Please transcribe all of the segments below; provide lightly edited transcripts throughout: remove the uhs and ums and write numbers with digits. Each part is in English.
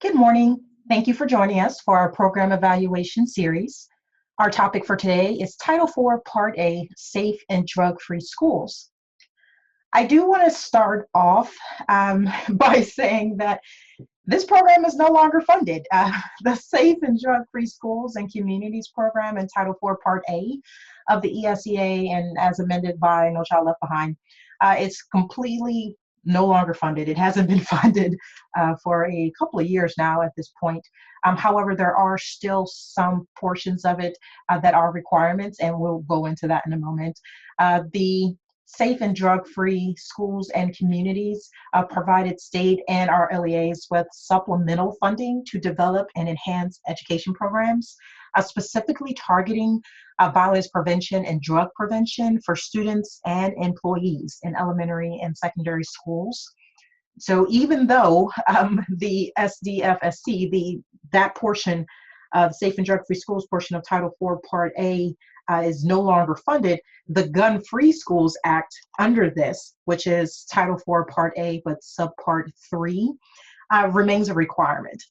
Good morning. Thank you for joining us for our program evaluation series. Our topic for today is Title IV, Part A, Safe and Drug-Free Schools. I do want to start off by saying that this program is no longer funded. The Safe and Drug-Free Schools and Communities program in Title IV, Part A of the ESEA and as amended by No Child Left Behind, it's completely no longer funded. It hasn't been funded for a couple of years now at this point. However, there are still some portions of it that are requirements, and we'll go into that in a moment. The Safe and Drug-Free Schools and Communities provided state and our LEAs with supplemental funding to develop and enhance education programs, specifically targeting violence prevention and drug prevention for students and employees in elementary and secondary schools. So even though the SDFSC, that portion of Safe and Drug-Free Schools portion of Title IV Part A is no longer funded, the Gun-Free Schools Act under this, which is Title IV Part A, but Subpart 3, remains a requirement.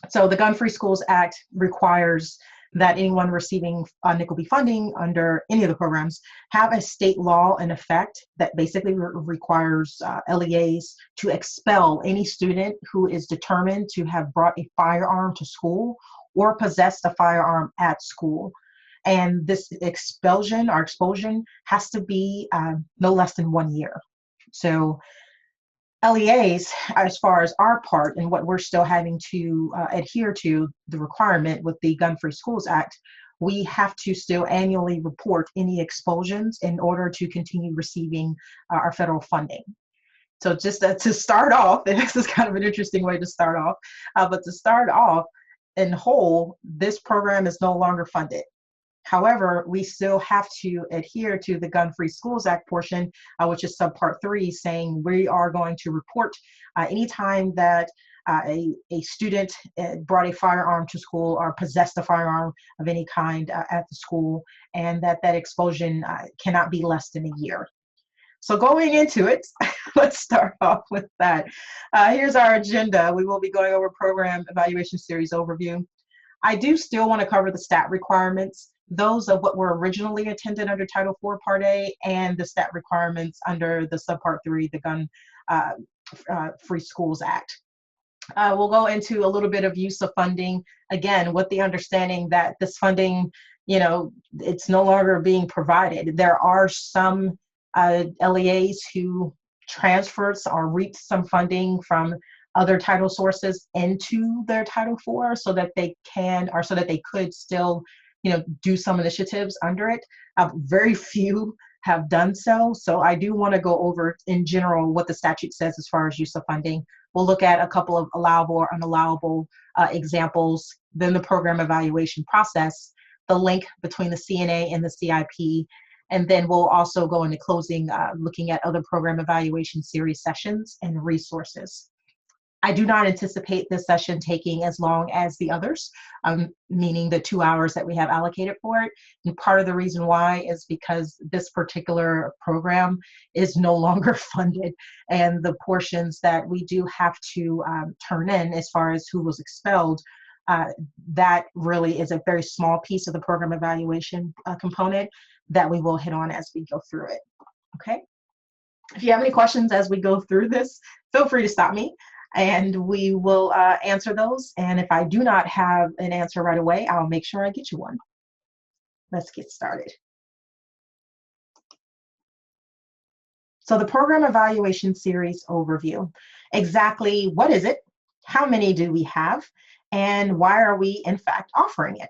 So the Gun-Free Schools Act requires that anyone receiving NCLB funding under any of the programs have a state law in effect that basically requires LEAs to expel any student who is determined to have brought a firearm to school or possessed a firearm at school. And this expulsion or expulsion has to be no less than 1 year. So LEAs, as far as our part and what we're still having to adhere to the requirement with the Gun-Free Schools Act, we have to still annually report any expulsions in order to continue receiving our federal funding. So just to start off, and this is kind of an interesting way to start off, but to start off in whole, this program is no longer funded. However, we still have to adhere to the Gun-Free Schools Act portion, which is Subpart 3, saying we are going to report anytime that a student brought a firearm to school or possessed a firearm of any kind at the school, and that expulsion cannot be less than a year. So going into it, let's start off with that. Here's our agenda. We will be going over program evaluation series overview. I do still want to cover the stat requirements, those of what were originally intended under Title IV Part A and the stat requirements under the Subpart 3, the Gun-Free Schools Act. We'll go into a little bit of use of funding, again, with the understanding that this funding, it's no longer being provided. There are some LEAs who transferred or reaped some funding from other title sources into their Title IV so that they can, or so that they could still, do some initiatives under it. Very few have done so. So I do want to go over in general what the statute says as far as use of funding. We'll look at a couple of allowable or unallowable examples, then the program evaluation process, the link between the CNA and the CIP, and then we'll also go into closing, looking at other program evaluation series sessions and resources. I do not anticipate this session taking as long as the others, meaning the 2 hours that we have allocated for it. And part of the reason why is because this particular program is no longer funded, and the portions that we do have to turn in as far as who was expelled, that really is a very small piece of the program evaluation component that we will hit on as we go through it. Okay? If you have any questions as we go through this, feel free to stop me, and we will answer those. And if I do not have an answer right away, I'll make sure I get you one. Let's get started. So the program evaluation series overview. Exactly what is it? How many do we have? And why are we in fact offering it?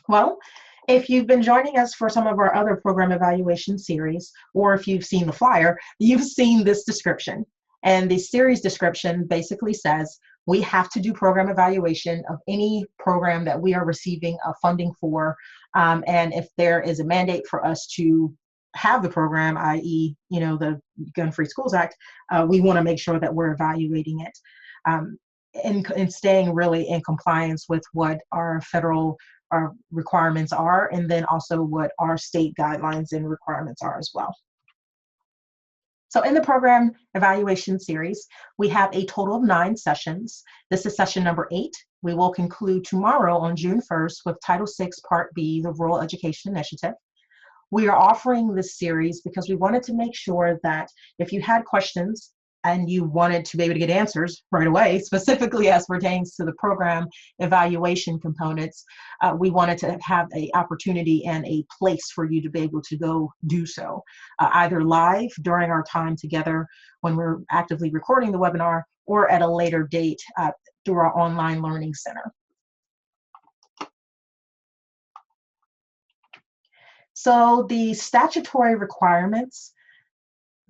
Well, if you've been joining us for some of our other program evaluation series, or if you've seen the flyer, you've seen this description. And the series description basically says we have to do program evaluation of any program that we are receiving funding for. And if there is a mandate for us to have the program, i.e., the Gun-Free Schools Act, we want to make sure that we're evaluating it and staying really in compliance with what our federal requirements are, and then also what our state guidelines and requirements are as well. So in the program evaluation series, we have a total of 9 sessions. This is session number 8. We will conclude tomorrow on June 1st with Title VI, Part B, the Rural Education Initiative. We are offering this series because we wanted to make sure that if you had questions and you wanted to be able to get answers right away, specifically as pertains to the program evaluation components, we wanted to have an opportunity and a place for you to be able to go do so, either live during our time together when we're actively recording the webinar, or at a later date through our online learning center. So the statutory requirements,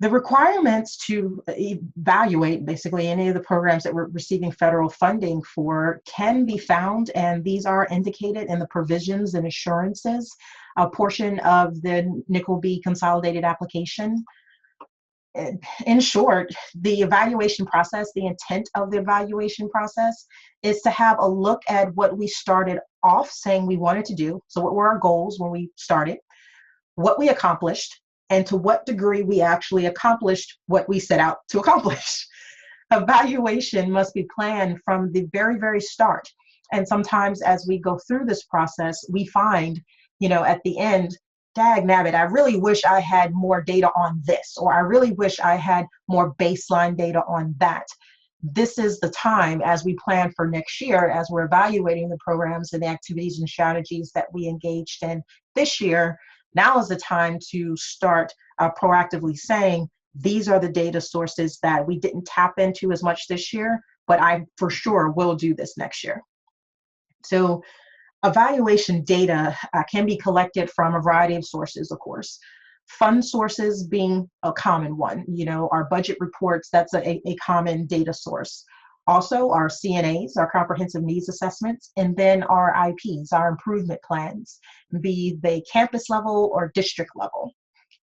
the requirements to evaluate basically any of the programs that we're receiving federal funding for can be found, and these are indicated in the provisions and assurances, a portion of the NCLB consolidated application. In short, the evaluation process, the intent of the evaluation process is to have a look at what we started off saying we wanted to do. So what were our goals when we started, what we accomplished, and to what degree we actually accomplished what we set out to accomplish. Evaluation must be planned from the very, very start. And sometimes as we go through this process, we find, at the end, dag nabbit, I really wish I had more data on this, or I really wish I had more baseline data on that. This is the time as we plan for next year, as we're evaluating the programs and the activities and strategies that we engaged in this year. Now is the time to start proactively saying, these are the data sources that we didn't tap into as much this year, but I for sure will do this next year. So evaluation data can be collected from a variety of sources, of course. Fund sources being a common one. Our budget reports, that's a common data source. Also, our CNAs, our comprehensive needs assessments, and then our IPs, our improvement plans, be they campus level or district level.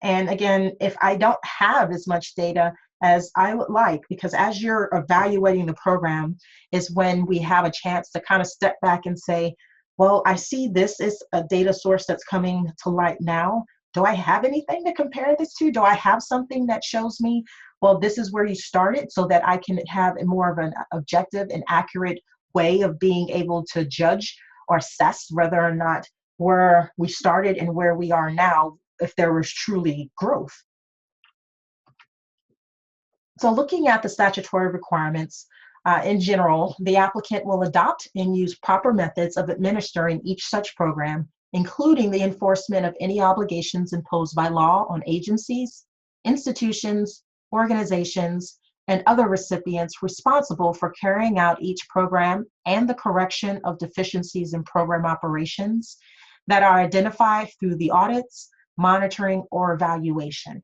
And again, if I don't have as much data as I would like, because as you're evaluating the program is when we have a chance to kind of step back and say, well, I see this is a data source that's coming to light now. Do I have anything to compare this to? Do I have something that shows me, well, this is where you started, so that I can have more of an objective and accurate way of being able to judge or assess whether or not where we started and where we are now, if there was truly growth. So looking at the statutory requirements, in general, the applicant will adopt and use proper methods of administering each such program, including the enforcement of any obligations imposed by law on agencies, institutions, organizations, and other recipients responsible for carrying out each program, and the correction of deficiencies in program operations that are identified through the audits, monitoring, or evaluation.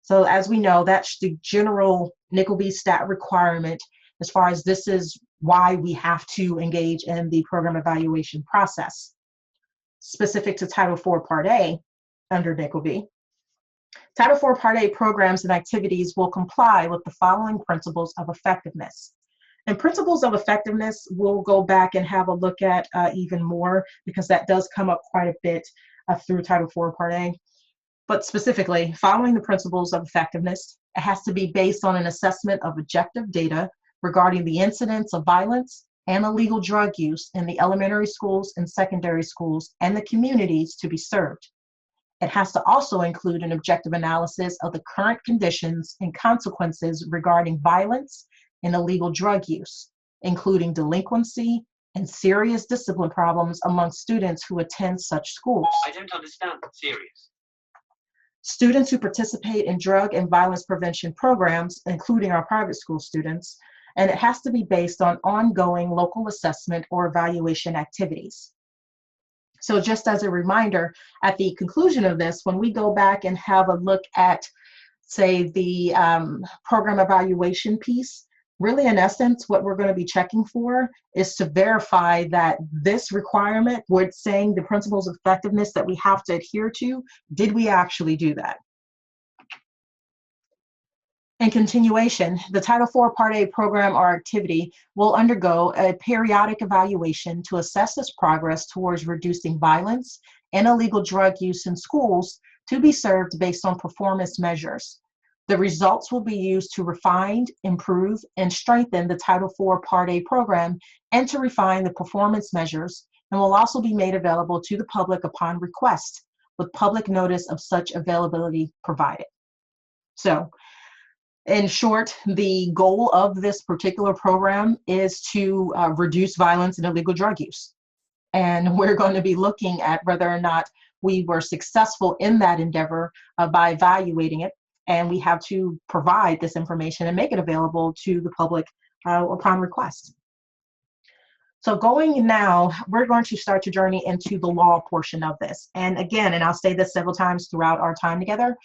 So as we know, that's the general NCLB stat requirement as far as this is why we have to engage in the program evaluation process. Specific to Title IV Part A under NCLB, Title IV Part A programs and activities will comply with the following principles of effectiveness. And principles of effectiveness, we'll go back and have a look at even more, because that does come up quite a bit through Title IV Part A. But specifically, following the principles of effectiveness, it has to be based on an assessment of objective data regarding the incidence of violence and illegal drug use in the elementary schools and secondary schools and the communities to be served. It has to also include an objective analysis of the current conditions and consequences regarding violence and illegal drug use, including delinquency and serious discipline problems among students who attend such schools. I don't understand. Serious. Students who participate in drug and violence prevention programs, including our private school students, and it has to be based on ongoing local assessment or evaluation activities. So just as a reminder, at the conclusion of this, when we go back and have a look at, say, the program evaluation piece, really in essence, what we're going to be checking for is to verify that this requirement, we're saying the principles of effectiveness that we have to adhere to, did we actually do that? In continuation, the Title IV Part A program or activity will undergo a periodic evaluation to assess its progress towards reducing violence and illegal drug use in schools to be served based on performance measures. The results will be used to refine, improve, and strengthen the Title IV Part A program and to refine the performance measures, and will also be made available to the public upon request, with public notice of such availability provided. So, in short, the goal of this particular program is to reduce violence and illegal drug use. And we're going to be looking at whether or not we were successful in that endeavor by evaluating it. And we have to provide this information and make it available to the public upon request. So going now, we're going to start to journey into the law portion of this. And again, and I'll say this several times throughout our time together,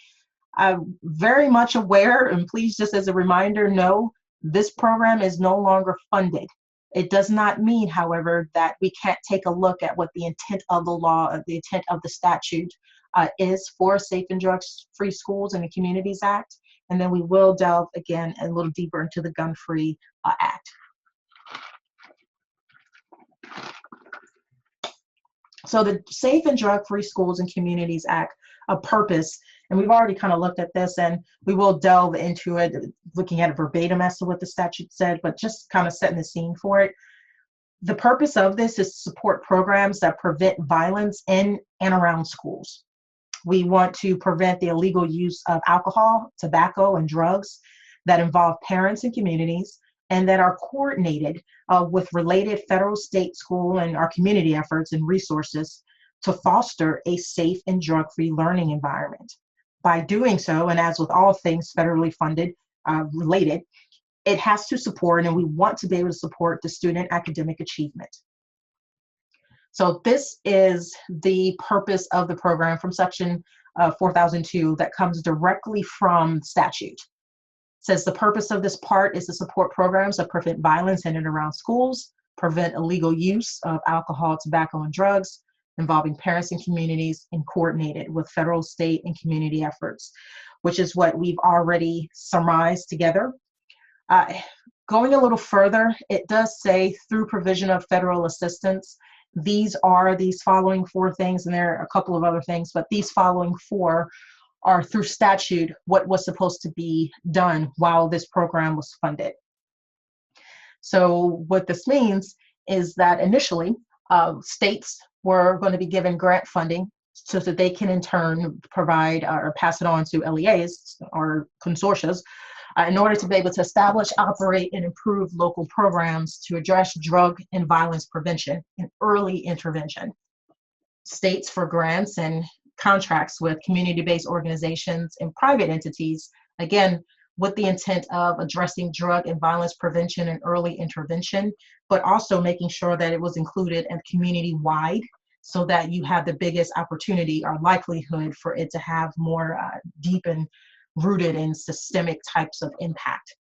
I'm very much aware, and please just as a reminder, know this program is no longer funded. It does not mean, however, that we can't take a look at what the intent of the law, the intent of the statute is for Safe and Drug-Free Schools and the Communities Act. And then we will delve again a little deeper into the Gun-Free Act. So the Safe and Drug-Free Schools and Communities Act, a purpose, and we've already kind of looked at this, and we will delve into it, looking at it verbatim as to what the statute said, but just kind of setting the scene for it. The purpose of this is to support programs that prevent violence in and around schools. We want to prevent the illegal use of alcohol, tobacco, and drugs that involve parents and communities, and that are coordinated with related federal, state, school, and our community efforts and resources to foster a safe and drug-free learning environment. By doing so, and as with all things federally funded related, it has to support, and we want to be able to support, the student academic achievement. So this is the purpose of the program from section 4002 that comes directly from statute. Says the purpose of this part is to support programs that prevent violence in and around schools, prevent illegal use of alcohol, tobacco, and drugs involving parents and communities, and coordinated with federal, state, and community efforts, which is what we've already surmised together. Going a little further, it does say through provision of federal assistance. These are these following four things, and there are a couple of other things, but these following four are through statute what was supposed to be done while this program was funded. So what this means is that initially states were going to be given grant funding so that they can in turn provide or pass it on to LEAs or consortia in order to be able to establish, operate, and improve local programs to address drug and violence prevention and early intervention. States for grants and contracts with community-based organizations and private entities, again, with the intent of addressing drug and violence prevention and early intervention, but also making sure that it was included and community-wide so that you have the biggest opportunity or likelihood for it to have more deep and rooted in systemic types of impact.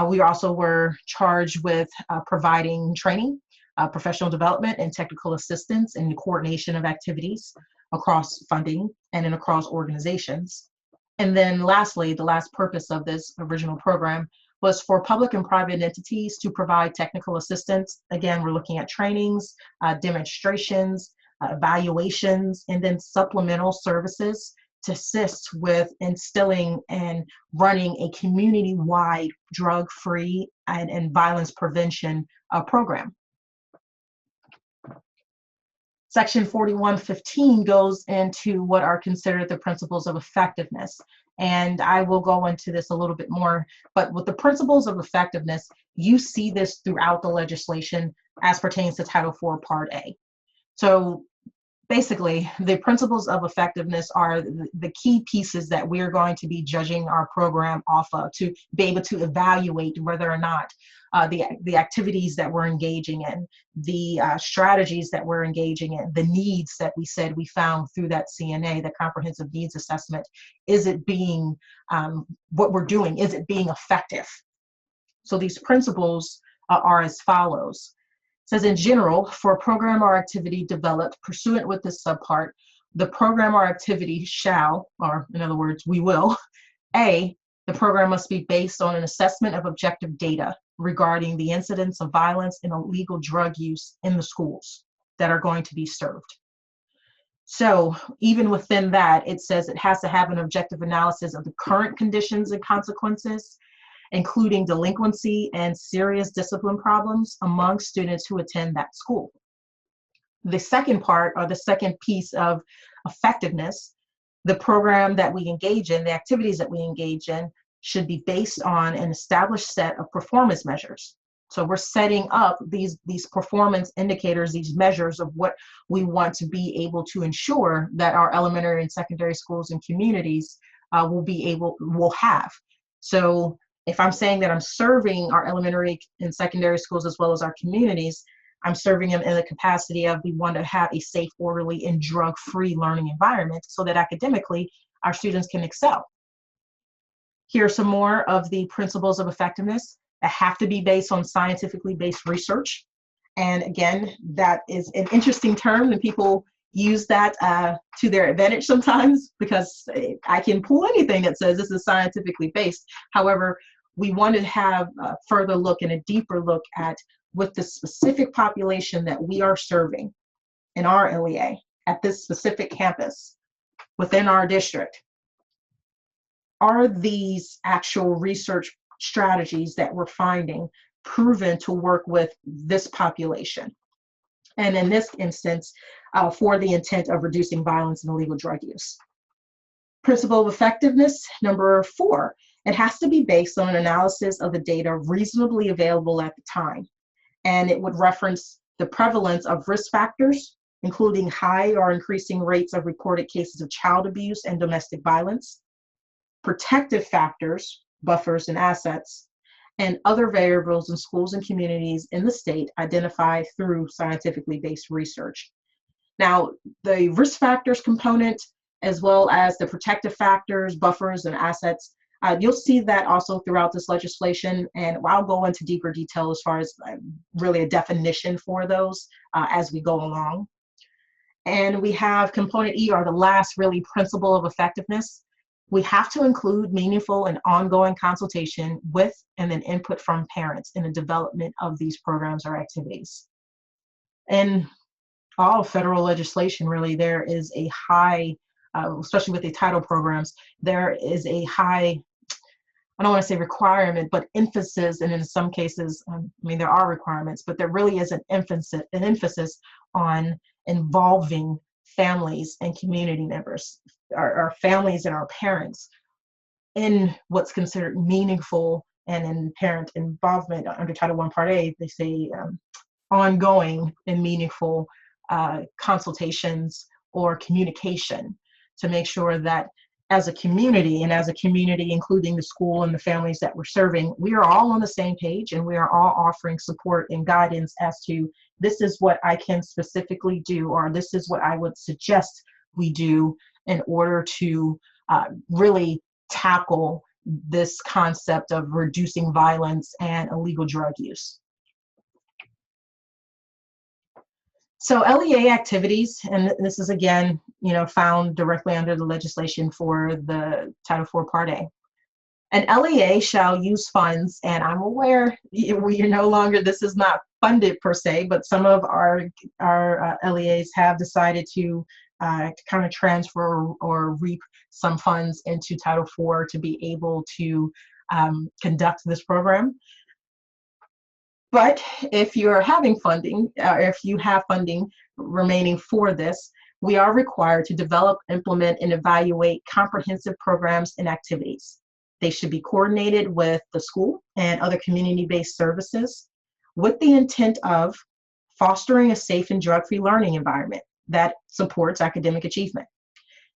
We also were charged with providing training, professional development, and technical assistance in the coordination of activities across funding and across organizations. And then lastly, the last purpose of this original program was for public and private entities to provide technical assistance. Again, we're looking at trainings, demonstrations, evaluations, and then supplemental services to assist with instilling and running a community-wide drug-free and violence prevention program. Section 4115 goes into what are considered the principles of effectiveness. And I will go into this a little bit more, but with the principles of effectiveness, you see this throughout the legislation as pertains to Title IV Part A. So basically, the principles of effectiveness are the key pieces that we're going to be judging our program off of to be able to evaluate whether or not the activities that we're engaging in, the strategies that we're engaging in, the needs that we said we found through that CNA, the Comprehensive Needs Assessment, is it being, what we're doing, is it being effective? So these principles are as follows. It says, in general, for a program or activity developed pursuant with this subpart, the program or activity shall, or in other words, we will, A, the program must be based on an assessment of objective data regarding the incidence of violence and illegal drug use in the schools that are going to be served. So even within that, it says it has to have an objective analysis of the current conditions and consequences, including delinquency and serious discipline problems among students who attend that school. The second part, or the second piece of effectiveness, the program that we engage in, the activities that we engage in, should be based on an established set of performance measures. So we're setting up these performance indicators, these measures of what we want to be able to ensure that our elementary and secondary schools and communities will have. So if I'm saying that I'm serving our elementary and secondary schools as well as our communities, I'm serving them in the capacity of we want to have a safe, orderly, and drug-free learning environment so that academically our students can excel. Here are some more of the principles of effectiveness that have to be based on scientifically based research. And again, that is an interesting term, and people use that to their advantage sometimes, because I can pull anything that says this is scientifically based. However, we want to have a further look and a deeper look at with the specific population that we are serving in our LEA at this specific campus within our district. Are these actual research strategies that we're finding proven to work with this population? And in this instance, for the intent of reducing violence and illegal drug use. Principle of effectiveness, number 4, it has to be based on an analysis of the data reasonably available at the time. And it would reference the prevalence of risk factors, including high or increasing rates of reported cases of child abuse and domestic violence, protective factors, buffers and assets, and other variables in schools and communities in the state identified through scientifically based research. Now, the risk factors component, as well as the protective factors, buffers, and assets, you'll see that also throughout this legislation, and I'll go into deeper detail as far as really a definition for those as we go along. And we have component E, or the last really principle of effectiveness. We have to include meaningful and ongoing consultation with and then input from parents in the development of these programs or activities. In all federal legislation, really, there is a high, especially with the title programs, there is a high, I don't want to say requirement, but emphasis, and in some cases, I mean, there are requirements, but there really is an emphasis on involving families and community members, our families and our parents, in what's considered meaningful and in parent involvement. Under Title I, Part A, they say ongoing and meaningful consultations or communication to make sure that as a community, including the school and the families that we're serving, we are all on the same page, and we are all offering support and guidance as to this is what I can specifically do, or this is what I would suggest we do in order to really tackle this concept of reducing violence and illegal drug use. So LEA activities, and this is again, found directly under the legislation for the Title IV Part A. An LEA shall use funds, and I'm aware we no longer, this is not funded per se, but some of our LEAs have decided to kind of transfer or reap some funds into Title IV to be able to conduct this program. But if you're having funding, if you have funding remaining for this, we are required to develop, implement, and evaluate comprehensive programs and activities. They should be coordinated with the school and other community-based services with the intent of fostering a safe and drug-free learning environment that supports academic achievement.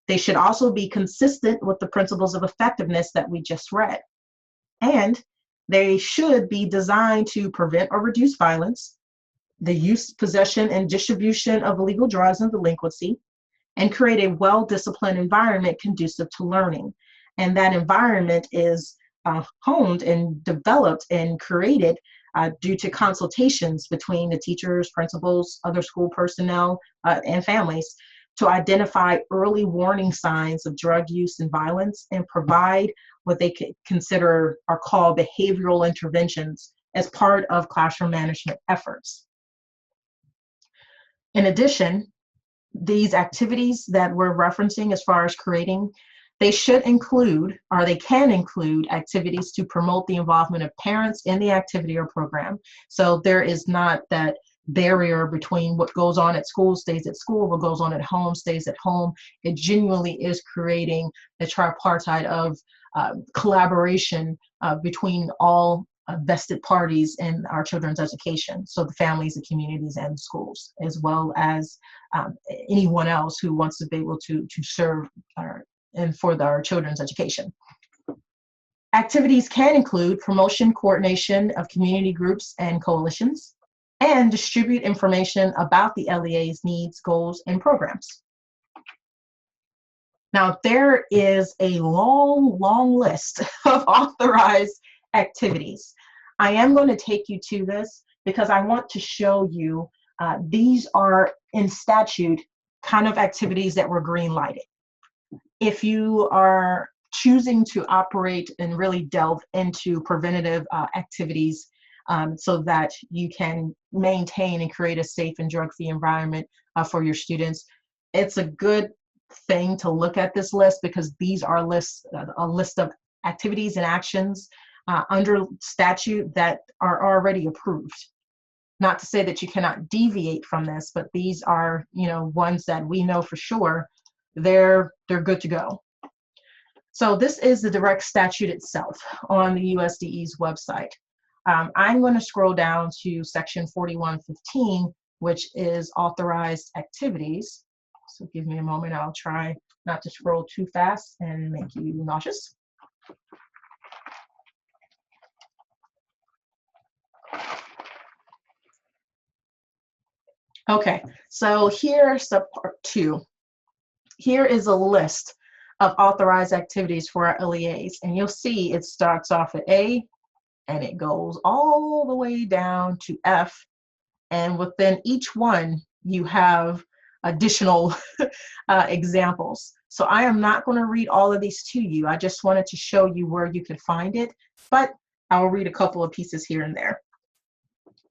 They should also be consistent with the principles of effectiveness that we just read. And they should be designed to prevent or reduce violence, the use, possession, and distribution of illegal drugs and delinquency, and create a well-disciplined environment conducive to learning. And that environment is honed and developed and created due to consultations between the teachers, principals, other school personnel, and families to identify early warning signs of drug use and violence and provide what they consider are called behavioral interventions as part of classroom management efforts. In addition, these activities that we're referencing as far as creating, they should include, or they can include, activities to promote the involvement of parents in the activity or program. So there is not that barrier between what goes on at school stays at school, what goes on at home stays at home. It genuinely is creating a tripartite of collaboration between all vested parties in our children's education. So the families, the communities, and schools, as well as anyone else who wants to be able to serve and for our children's education. Activities can include promotion, coordination of community groups and coalitions, and distribute information about the LEA's needs, goals, and programs. Now, there is a long, long list of authorized activities. I am going to take you to this because I want to show you these are in statute kind of activities that were green lighted. If you are choosing to operate and really delve into preventative activities so that you can maintain and create a safe and drug-free environment for your students, it's a good thing to look at this list because these are a list of activities and actions under statute that are already approved. Not to say that you cannot deviate from this, but these are, ones that we know for sure they're good to go. So this is the direct statute itself on the USDE's website. I'm going to scroll down to section 4115, which is authorized activities. So give me a moment. I'll try not to scroll too fast and make you nauseous. Okay, so here's Subpart 2. Here is a list of authorized activities for our LEAs, and you'll see it starts off at A and it goes all the way down to F, and within each one you have additional examples. So I am not going to read all of these to you. I just wanted to show you where you could find it, but I'll read a couple of pieces here and there.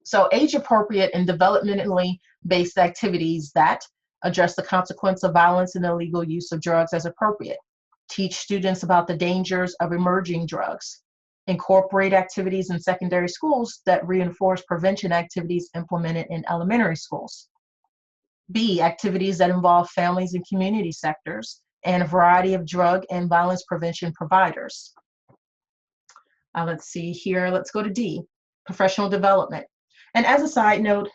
So age appropriate and developmentally based activities that address the consequence of violence and illegal use of drugs as appropriate. Teach students about the dangers of emerging drugs. Incorporate activities in secondary schools that reinforce prevention activities implemented in elementary schools. B, activities that involve families and community sectors and a variety of drug and violence prevention providers. Let's see here, let's go to D, professional development. And as a side note,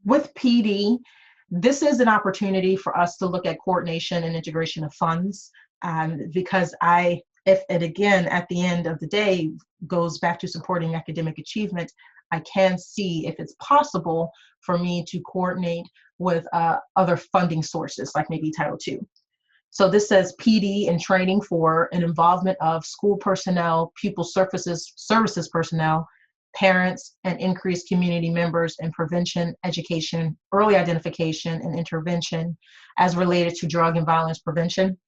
with PD, this is an opportunity for us to look at coordination and integration of funds because if it again, at the end of the day, goes back to supporting academic achievement, I can see if it's possible for me to coordinate with other funding sources, like maybe Title II. So this says PD and training for an involvement of school personnel, pupil services personnel, parents, and increased community members in prevention, education, early identification, and intervention as related to drug and violence prevention.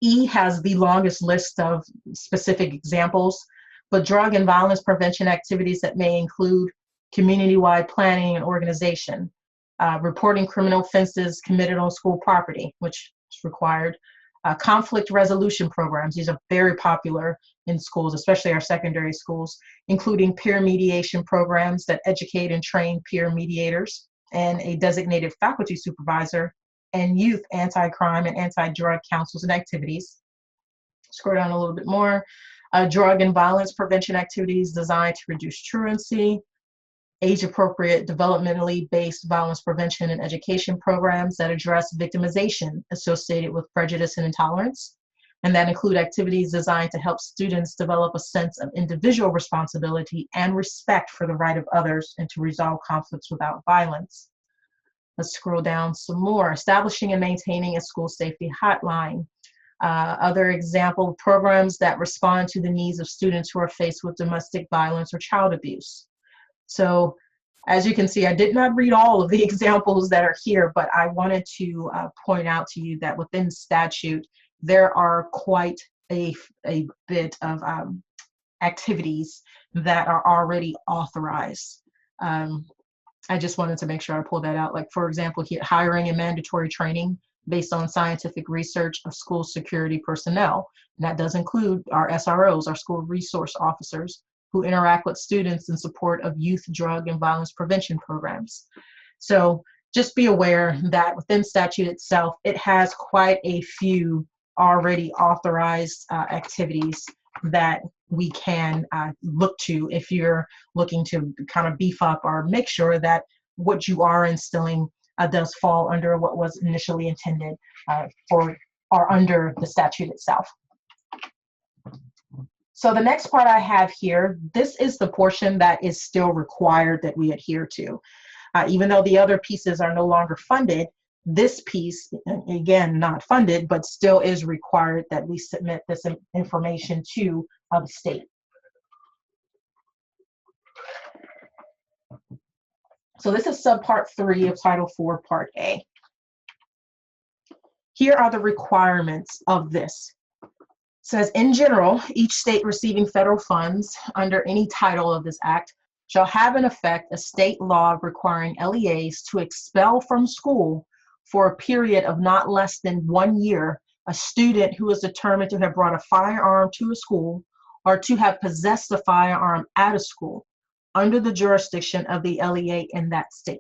E has the longest list of specific examples, but drug and violence prevention activities that may include community-wide planning and organization, reporting criminal offenses committed on school property, which is required, conflict resolution programs. These are very popular in schools, especially our secondary schools, including peer mediation programs that educate and train peer mediators, and a designated faculty supervisor, and youth anti-crime and anti-drug councils and activities. Scroll down a little bit more. Drug and violence prevention activities designed to reduce truancy, age-appropriate, developmentally based violence prevention and education programs that address victimization associated with prejudice and intolerance, and that include activities designed to help students develop a sense of individual responsibility and respect for the right of others and to resolve conflicts without violence. Let's scroll down some more. Establishing and maintaining a school safety hotline. Other example programs that respond to the needs of students who are faced with domestic violence or child abuse. So as you can see, I did not read all of the examples that are here, but I wanted to point out to you that within statute, there are quite a bit of activities that are already authorized. I just wanted to make sure I pulled that out. Like, for example, here, hiring and mandatory training based on scientific research of school security personnel. And that does include our SROs, our school resource officers, who interact with students in support of youth drug and violence prevention programs. So just be aware that within statute itself, it has quite a few already authorized activities that we can look to if you're looking to kind of beef up or make sure that what you are instilling does fall under what was initially intended for or under the statute itself. So the next part I have here, this is the portion that is still required that we adhere to. Even though the other pieces are no longer funded, this piece, again, not funded, but still is required that we submit this information to the state. So this is Subpart 3 of Title 4, Part A. Here are the requirements of this. It says, in general, each state receiving federal funds under any title of this act shall have in effect a state law requiring LEAs to expel from school for a period of not less than 1 year a student who is determined to have brought a firearm to a school or to have possessed a firearm at a school under the jurisdiction of the LEA in that state,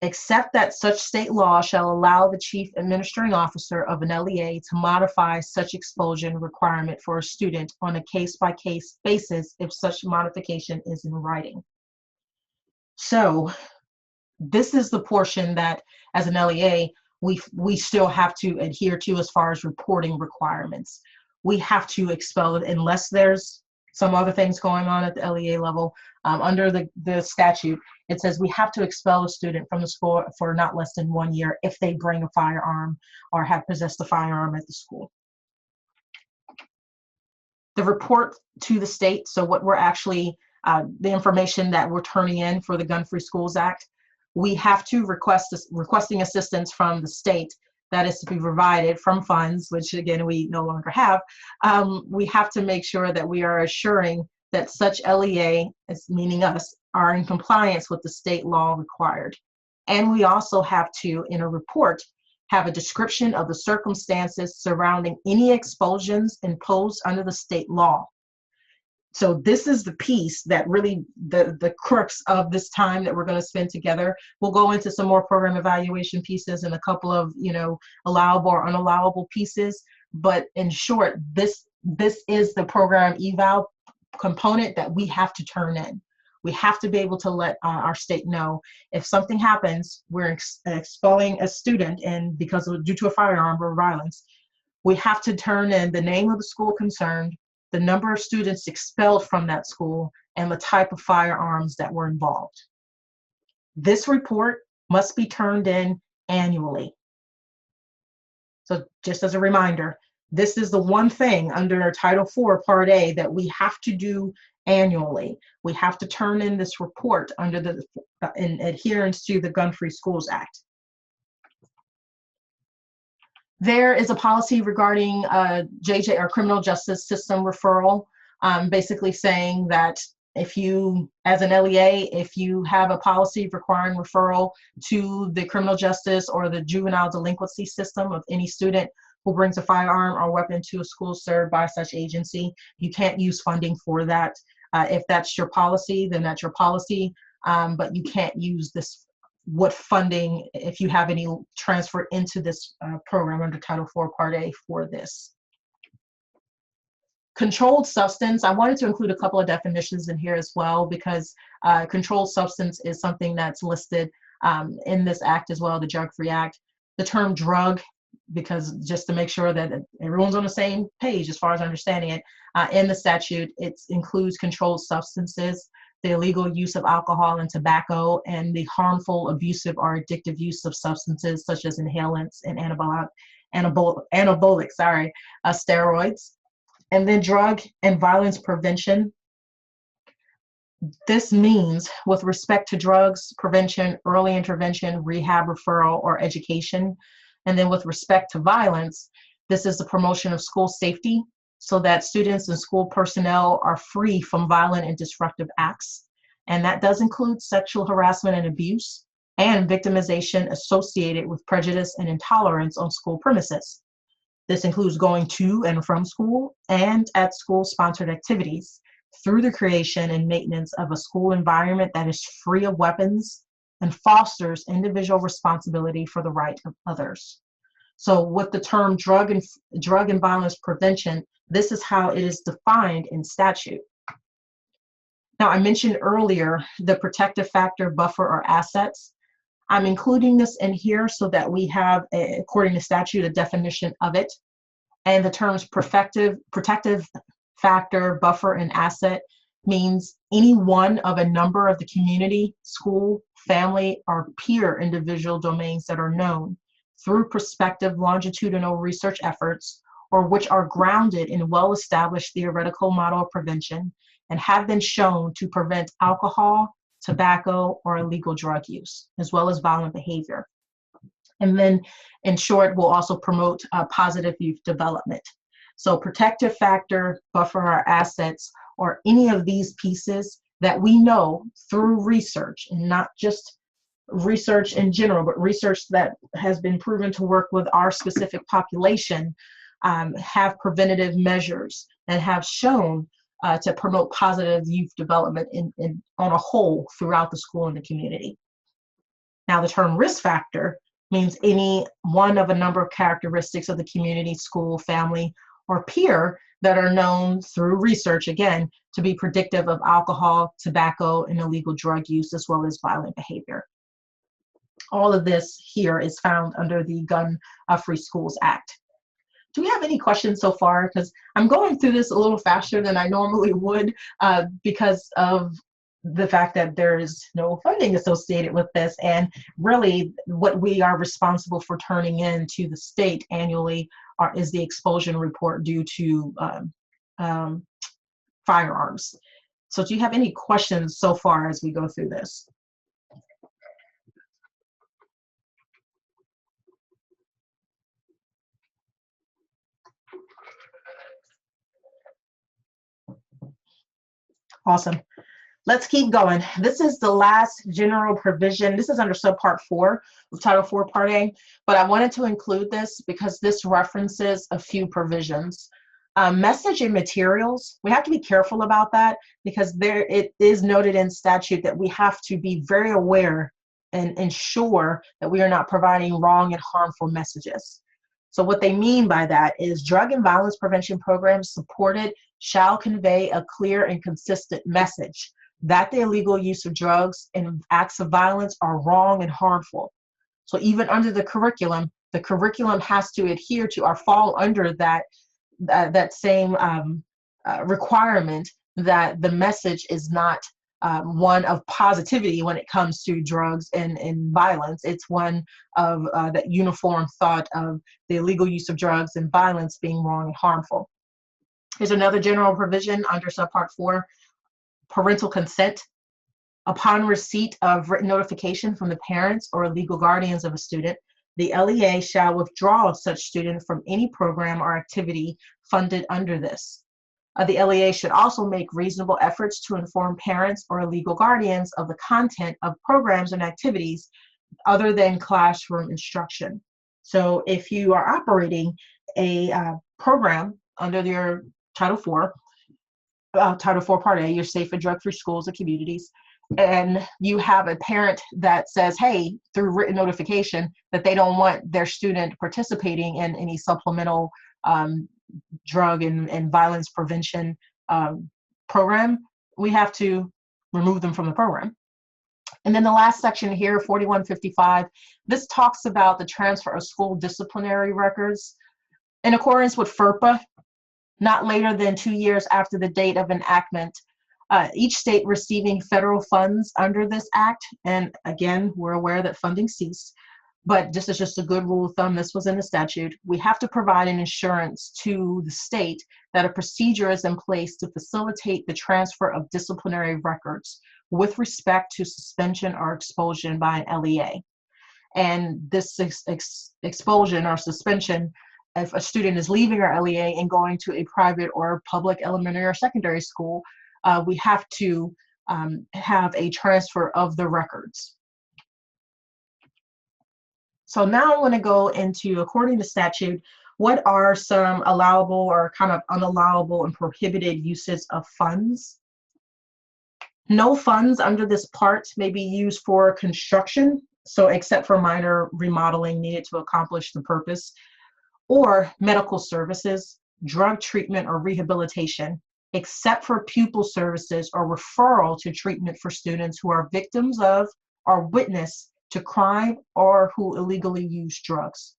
except that such state law shall allow the chief administering officer of an LEA to modify such expulsion requirement for a student on a case-by-case basis if such modification is in writing. So this is the portion that, as an LEA, we still have to adhere to as far as reporting requirements. We have to expel it unless there's some other things going on at the LEA level. Under the statute, it says we have to expel a student from the school for not less than 1 year if they bring a firearm or have possessed a firearm at the school. The report to the state, so what we're actually, the information that we're turning in for the Gun-Free Schools Act, we have to requesting assistance from the state that is to be provided from funds, which again, we no longer have. We have to make sure that we are assuring that such LEA, meaning us, are in compliance with the state law required. And we also have to, in a report, have a description of the circumstances surrounding any expulsions imposed under the state law. So this is the piece that really, the crux of this time that we're going to spend together. We'll go into some more program evaluation pieces and a couple of, allowable or unallowable pieces. But in short, this is the program eval component that we have to turn in. We have to be able to let our state know if something happens, we're expelling a student and due to a firearm or violence, we have to turn in the name of the school concerned, the number of students expelled from that school, and the type of firearms that were involved. This report must be turned in annually. So just as a reminder, this is the one thing under Title 4, Part A that we have to do annually. We have to turn in this report under in adherence to the Gun-Free Schools Act. There is a policy regarding JJ or criminal justice system referral, basically saying that if you, as an LEA, if you have a policy requiring referral to the criminal justice or the juvenile delinquency system of any student who brings a firearm or weapon to a school served by such agency, you can't use funding for that. If that's your policy, then that's your policy, but you can't use what funding, if you have any transfer into this program under Title 4 Part A for this. Controlled substance, I wanted to include a couple of definitions in here as well, because controlled substance is something that's listed in this act as well, the Drug-Free Act. The term drug, because just to make sure that everyone's on the same page as far as understanding it, in the statute, it includes controlled substances, the illegal use of alcohol and tobacco, and the harmful, abusive, or addictive use of substances such as inhalants and anabolic steroids. And then drug and violence prevention. This means with respect to drugs, prevention, early intervention, rehab, referral, or education. And then with respect to violence, this is the promotion of school safety so that students and school personnel are free from violent and disruptive acts. And that does include sexual harassment and abuse and victimization associated with prejudice and intolerance on school premises. This includes going to and from school and at school-sponsored activities through the creation and maintenance of a school environment that is free of weapons and fosters individual responsibility for the right of others. So with the term drug and violence prevention, this is how it is defined in statute. Now, I mentioned earlier the protective factor, buffer, or assets. I'm including this in here so that we have, according to statute, a definition of it. And the terms protective factor, buffer, and asset means any one of a number of the community, school, family, or peer individual domains that are known through prospective longitudinal research efforts, or which are grounded in well-established theoretical model of prevention and have been shown to prevent alcohol, tobacco, or illegal drug use, as well as violent behavior. And then, in short, we'll also promote positive youth development. So protective factor, buffer, or assets, or any of these pieces that we know through research, and not just research in general, but research that has been proven to work with our specific population, have preventative measures and have shown to promote positive youth development on a whole throughout the school and the community. Now, the term risk factor means any one of a number of characteristics of the community, school, family, or peer that are known through research, again, to be predictive of alcohol, tobacco, and illegal drug use, as well as violent behavior. All of this here is found under the Gun-Free Schools Act. Do we have any questions so far? Because I'm going through this a little faster than I normally would because of the fact that there is no funding associated with this, and really what we are responsible for turning in to the state annually is the expulsion report due to firearms. So do you have any questions so far as we go through this? Awesome. Let's keep going. This is the last general provision. This is under Subpart 4 of Title 4 Part A, but I wanted to include this because this references a few provisions. Message and materials, we have to be careful about that because it is noted in statute that we have to be very aware and ensure that we are not providing wrong and harmful messages. So what they mean by that is drug and violence prevention programs supported shall convey a clear and consistent message that the illegal use of drugs and acts of violence are wrong and harmful. So even under the curriculum has to adhere to or fall under that same requirement that the message is not one of positivity when it comes to drugs and violence. It's one of that uniform thought of the illegal use of drugs and violence being wrong and harmful. Here's another general provision under Subpart 4. Parental consent. Upon receipt of written notification from the parents or legal guardians of a student, the LEA shall withdraw such student from any program or activity funded under this. The LEA should also make reasonable efforts to inform parents or legal guardians of the content of programs and activities other than classroom instruction. So if you are operating a program under your Title 4 Part A, your safe and drug-free schools and communities, and you have a parent that says, hey, through written notification, that they don't want their student participating in any supplemental drug and violence prevention program, we have to remove them from the program. And then the last section here, 4155, this talks about the transfer of school disciplinary records in accordance with FERPA, not later than 2 years after the date of enactment. Each state receiving federal funds under this act, and again, we're aware that funding ceased, but this is just a good rule of thumb. This was in the statute. We have to provide an assurance to the state that a procedure is in place to facilitate the transfer of disciplinary records with respect to suspension or expulsion by an LEA. And this expulsion or suspension, if a student is leaving our LEA and going to a private or public elementary or secondary school, we have to have a transfer of the records. So now I want to go into, according to statute, what are some allowable or kind of unallowable and prohibited uses of funds? No funds under this part may be used for construction, so except for minor remodeling needed to accomplish the purpose, or medical services, drug treatment or rehabilitation, except for pupil services or referral to treatment for students who are victims of or witness to crime or who illegally use drugs.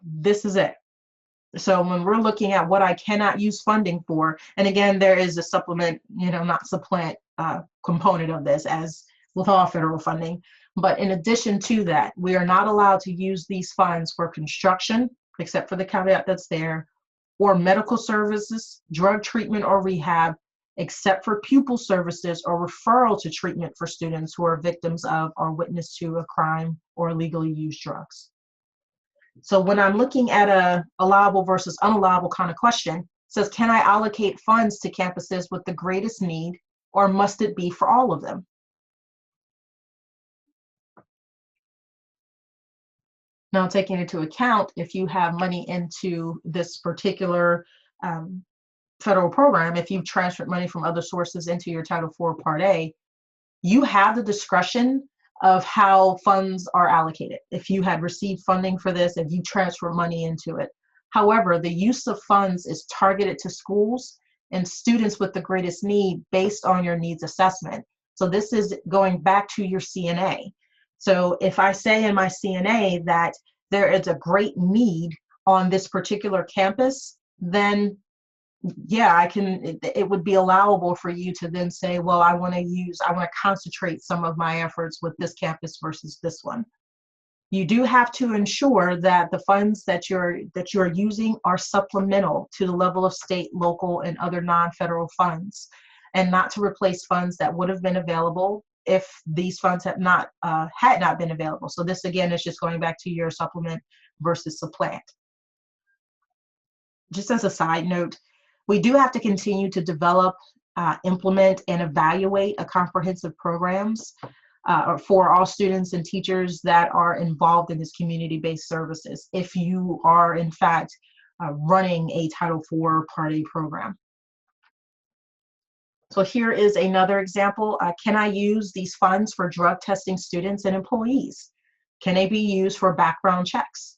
This is it. So when we're looking at what I cannot use funding for, and again, there is a supplement, not supplant component of this as with all federal funding. But in addition to that, we are not allowed to use these funds for construction, except for the caveat that's there, or medical services, drug treatment or rehab, except for pupil services or referral to treatment for students who are victims of or witness to a crime or illegally used drugs. So when I'm looking at a allowable versus unallowable kind of question, it says, can I allocate funds to campuses with the greatest need, or must it be for all of them? Now, taking into account, if you have money into this particular federal program, if you've transferred money from other sources into your Title IV Part A, you have the discretion of how funds are allocated. If you had received funding for this, if you transfer money into it. However, the use of funds is targeted to schools and students with the greatest need based on your needs assessment. So this is going back to your CNA. So if I say in my CNA that there is a great need on this particular campus, then yeah, it would be allowable for you to then say, well, I want to concentrate some of my efforts with this campus versus this one. You do have to ensure that the funds that you're using are supplemental to the level of state, local, and other non-federal funds, and not to replace funds that would have been available if these funds had not been available. So this again is just going back to your supplement versus supplant. Just as a side note, we do have to continue to develop, implement, and evaluate a comprehensive programs for all students and teachers that are involved in this community-based services, if you are in fact running a Title IV Part A program. So here is another example. Can I use these funds for drug testing students and employees? Can they be used for background checks?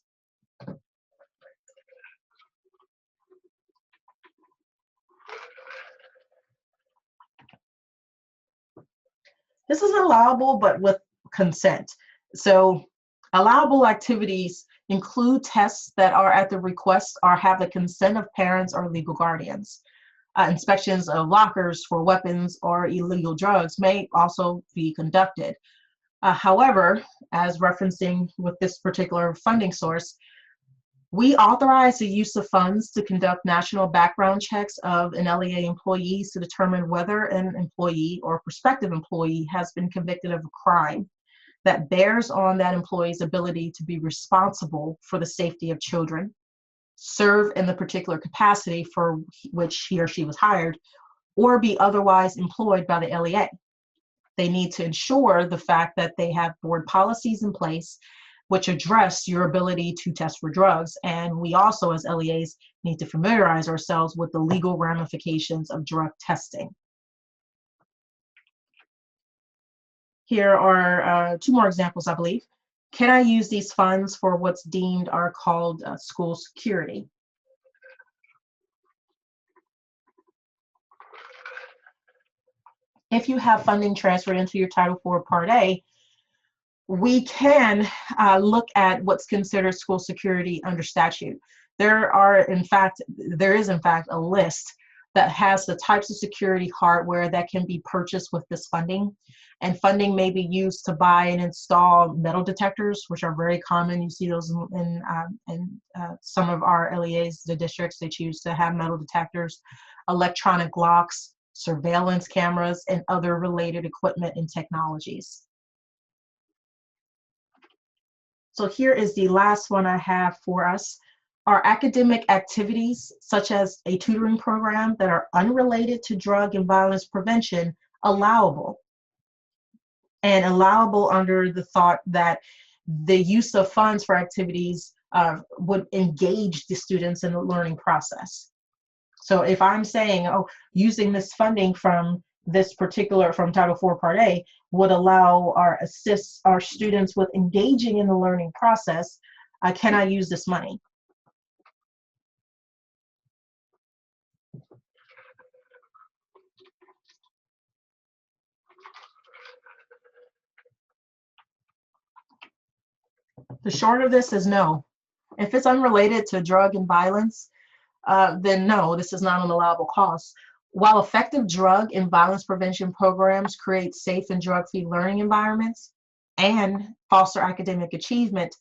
This is allowable, but with consent. So allowable activities include tests that are at the request or have the consent of parents or legal guardians. Inspections of lockers for weapons or illegal drugs may also be conducted. However, as referencing with this particular funding source, we authorize the use of funds to conduct national background checks of an LEA employees to determine whether an employee or prospective employee has been convicted of a crime that bears on that employee's ability to be responsible for the safety of children, serve in the particular capacity for which he or she was hired, or be otherwise employed by the LEA. They need to ensure the fact that they have board policies in place which address your ability to test for drugs. And we also, as LEAs, need to familiarize ourselves with the legal ramifications of drug testing. Here are two more examples, I believe. Can I use these funds for what's deemed or called school security? If you have funding transferred into your Title IV Part A, we can look at what's considered school security under statute. There is in fact a list that has the types of security hardware that can be purchased with this funding. And funding may be used to buy and install metal detectors, which are very common. You see those in some of our LEAs, the districts, they choose to have metal detectors, electronic locks, surveillance cameras, and other related equipment and technologies. So here is the last one I have for us. Are academic activities such as a tutoring program that are unrelated to drug and violence prevention allowable? And allowable under the thought that the use of funds for activities would engage the students in the learning process. So if I'm saying, oh, using this funding from this particular, from Title IV Part A, would allow or assist our students with engaging in the learning process, can I use this money? The short of this is no. If it's unrelated to drug and violence, then no, this is not an allowable cost. While effective drug and violence prevention programs create safe and drug-free learning environments and foster academic achievement,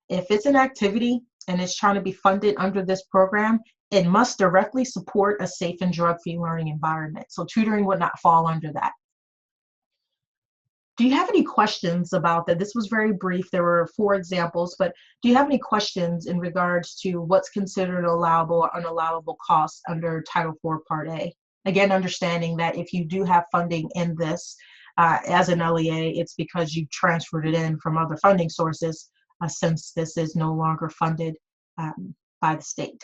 if it's an activity and it's trying to be funded under this program, it must directly support a safe and drug-free learning environment. So tutoring would not fall under that. Do you have any questions about that? This was very brief. There were 4 examples, but do you have any questions in regards to what's considered allowable or unallowable costs under Title IV Part A? Again, understanding that if you do have funding in this as an LEA, it's because you transferred it in from other funding sources since this is no longer funded by the state.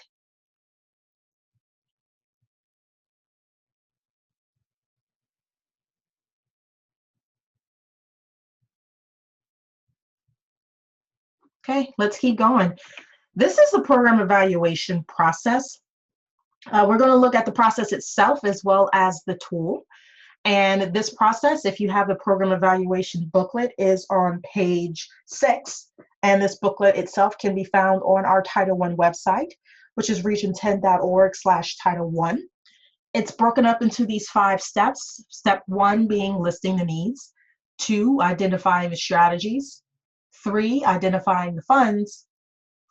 Okay, let's keep going. This is the program evaluation process. We're going to look at the process itself as well as the tool. And this process, if you have the program evaluation booklet, is on page 6. And this booklet itself can be found on our Title I website, which is region10.org/Title I. It's broken up into these 5 steps. Step 1 being listing the needs, 2, identifying the strategies, 3, identifying the funds,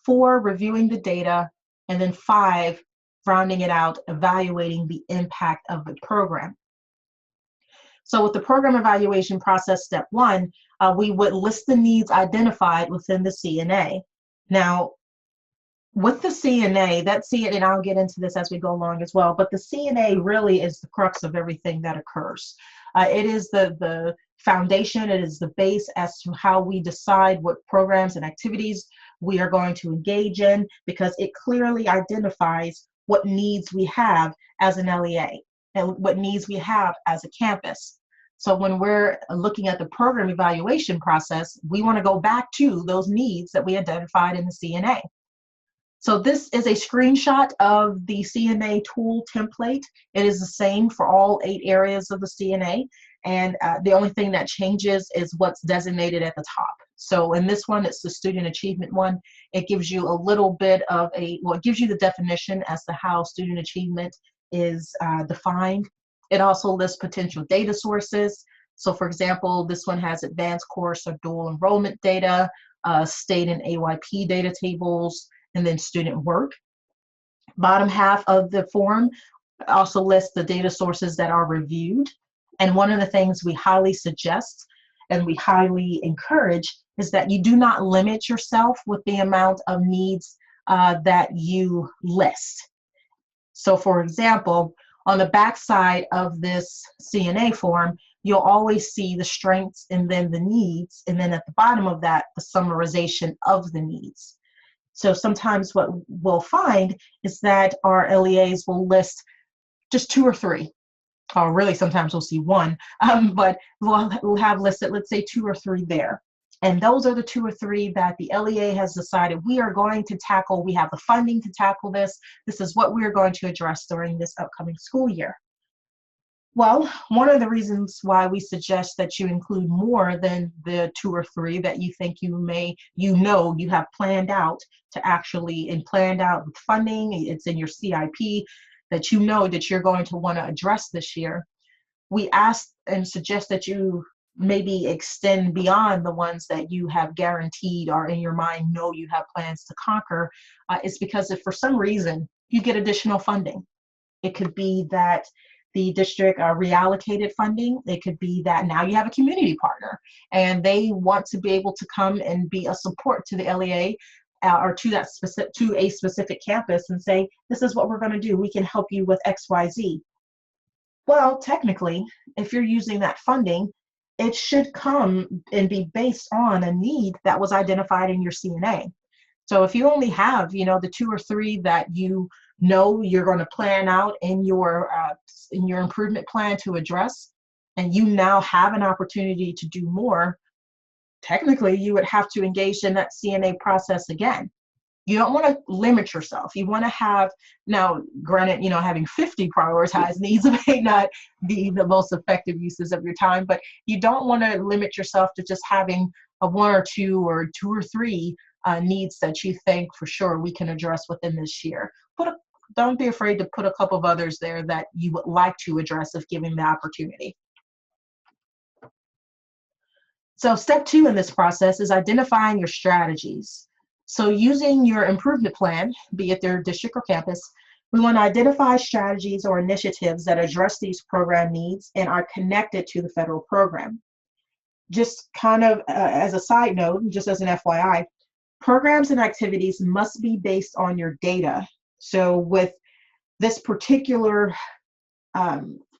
4, reviewing the data, and then 5, rounding it out, evaluating the impact of the program. So with the program evaluation process, step 1, we would list the needs identified within the CNA. Now, with the CNA, and I'll get into this as we go along as well, but the CNA really is the crux of everything that occurs. It is the foundation, it is the base as to how we decide what programs and activities we are going to engage in, because it clearly identifies what needs we have as an LEA and what needs we have as a campus. So when we're looking at the program evaluation process, we want to go back to those needs that we identified in the CNA. So this is a screenshot of the CNA tool template. It is the same for all 8 areas of the CNA, and the only thing that changes is what's designated at the top. So in this one, it's the student achievement one. It gives you a little bit of it gives you the definition as to how student achievement is defined. It also lists potential data sources. So for example, this one has advanced course or dual enrollment data, state and AYP data tables, and then student work. Bottom half of the form also lists the data sources that are reviewed. And one of the things we highly suggest and we highly encourage is that you do not limit yourself with the amount of needs that you list. So for example, on the back side of this CNA form, you'll always see the strengths and then the needs, and then at the bottom of that, the summarization of the needs. So sometimes what we'll find is that our LEAs will list just 2 or 3, or really sometimes we'll see 1, but we'll have listed, let's say 2 or 3 there. And those are the 2 or 3 that the LEA has decided we are going to tackle. We have the funding to tackle this. This is what we're going to address during this upcoming school year. Well, one of the reasons why we suggest that you include more than the 2 or 3 that you think you have planned out to actually, and planned out with funding, it's in your CIP, that you know that you're going to want to address this year. We ask and suggest that you maybe extend beyond the ones that you have guaranteed or in your mind know you have plans to conquer. It's because if for some reason you get additional funding, it could be that the district reallocated funding. It could be that now you have a community partner and they want to be able to come and be a support to the LEA or to a specific campus and say, this is what we're going to do. We can help you with XYZ. Well, technically, if you're using that funding, it should come and be based on a need that was identified in your CNA. So if you only have, the 2 or 3 that you're going to plan out in your improvement plan to address, and you now have an opportunity to do more, technically you would have to engage in that CNA process again. You don't want to limit yourself. You want to have, now granted, having 50 prioritized needs may not be the most effective uses of your time, but you don't want to limit yourself to just having a 1 or 2 or 2 or 3 needs that you think for sure we can address within this year. Don't be afraid to put a couple of others there that you would like to address if given the opportunity. So step 2 in this process is identifying your strategies. So using your improvement plan, be it their district or campus, we want to identify strategies or initiatives that address these program needs and are connected to the federal program. Just kind of as a side note, just as an FYI, programs and activities must be based on your data. So with this particular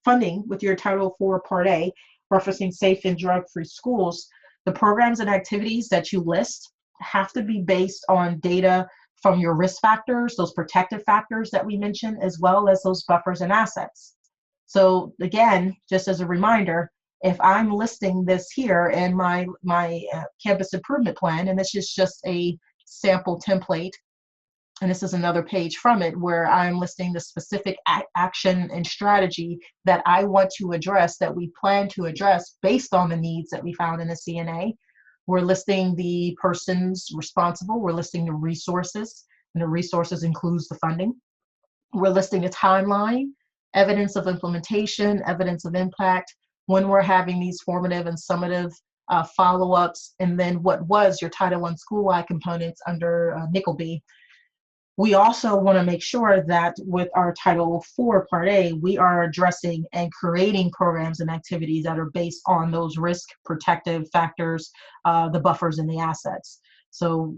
funding with your Title IV Part A, referencing safe and drug-free schools, the programs and activities that you list have to be based on data from your risk factors, those protective factors that we mentioned, as well as those buffers and assets. So again, just as a reminder, if I'm listing this here in my campus improvement plan, and this is just a sample template, and this is another page from it where I'm listing the specific action and strategy that I want to address, that we plan to address based on the needs that we found in the CNA. We're listing the persons responsible, we're listing the resources, and the resources includes the funding. We're listing a timeline, evidence of implementation, evidence of impact, when we're having these formative and summative follow-ups, and then what was your Title I school-wide components under NCLB. We also want to make sure that with our Title IV Part A, we are addressing and creating programs and activities that are based on those risk protective factors, the buffers and the assets. So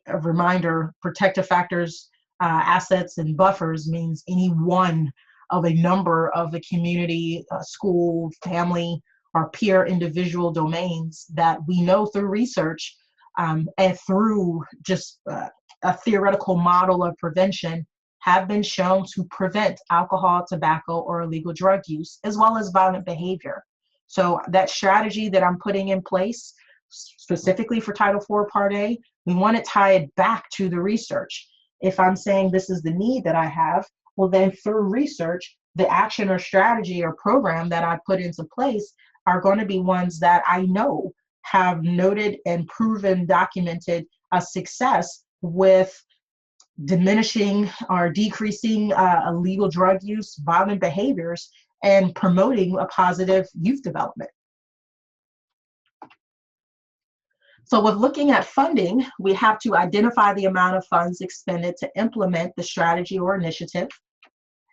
a reminder, protective factors, assets and buffers means any one of a number of the community, school, family, or peer individual domains that we know through research and through just a theoretical model of prevention have been shown to prevent alcohol, tobacco, or illegal drug use, as well as violent behavior. So that strategy that I'm putting in place, specifically for Title IV Part A, we want to tie it back to the research. If I'm saying this is the need that I have, well then through research, the action or strategy or program that I put into place are going to be ones that I know have noted and proven documented a success with diminishing or decreasing illegal drug use, violent behaviors, and promoting a positive youth development. So with looking at funding, we have to identify the amount of funds expended to implement the strategy or initiative.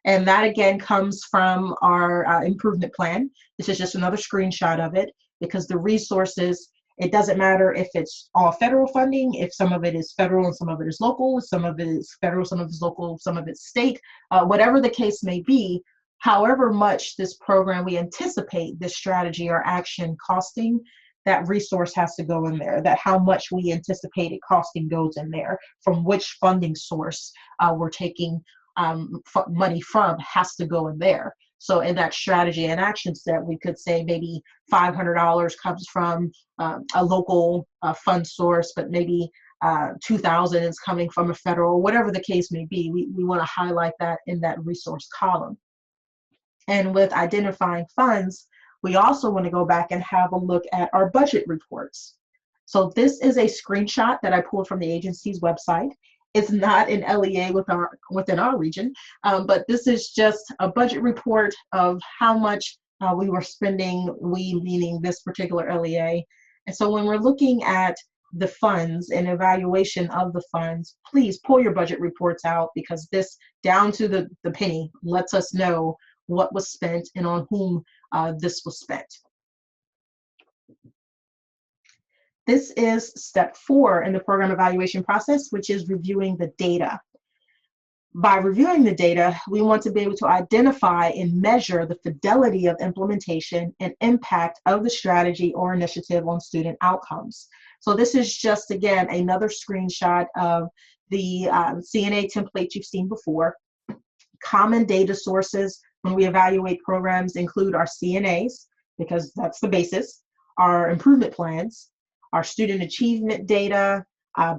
And that again comes from our improvement plan. This is just another screenshot of it, because the resources, it doesn't matter if it's all federal funding, if some of it is federal and some of it is local, some of it is federal, some of it is local, some of it's state, whatever the case may be, however much this program we anticipate this strategy or action costing, that resource has to go in there, that how much we anticipate it costing goes in there, from which funding source we're taking money from has to go in there. So in that strategy and action set, we could say maybe $500 comes from a local fund source, but maybe $2,000 is coming from a federal, whatever the case may be. We want to highlight that in that resource column. And with identifying funds, we also want to go back and have a look at our budget reports. So this is a screenshot that I pulled from the agency's website. It's not an LEA within our region, but this is just a budget report of how much we were spending, we meaning this particular LEA. And so when we're looking at the funds and evaluation of the funds, please pull your budget reports out, because this down to the penny lets us know what was spent and on whom this was spent. This is step 4 in the program evaluation process, which is reviewing the data. By reviewing the data, we want to be able to identify and measure the fidelity of implementation and impact of the strategy or initiative on student outcomes. So this is just, again, another screenshot of the CNA template you've seen before. Common data sources when we evaluate programs include our CNAs, because that's the basis, our improvement plans, our student achievement data,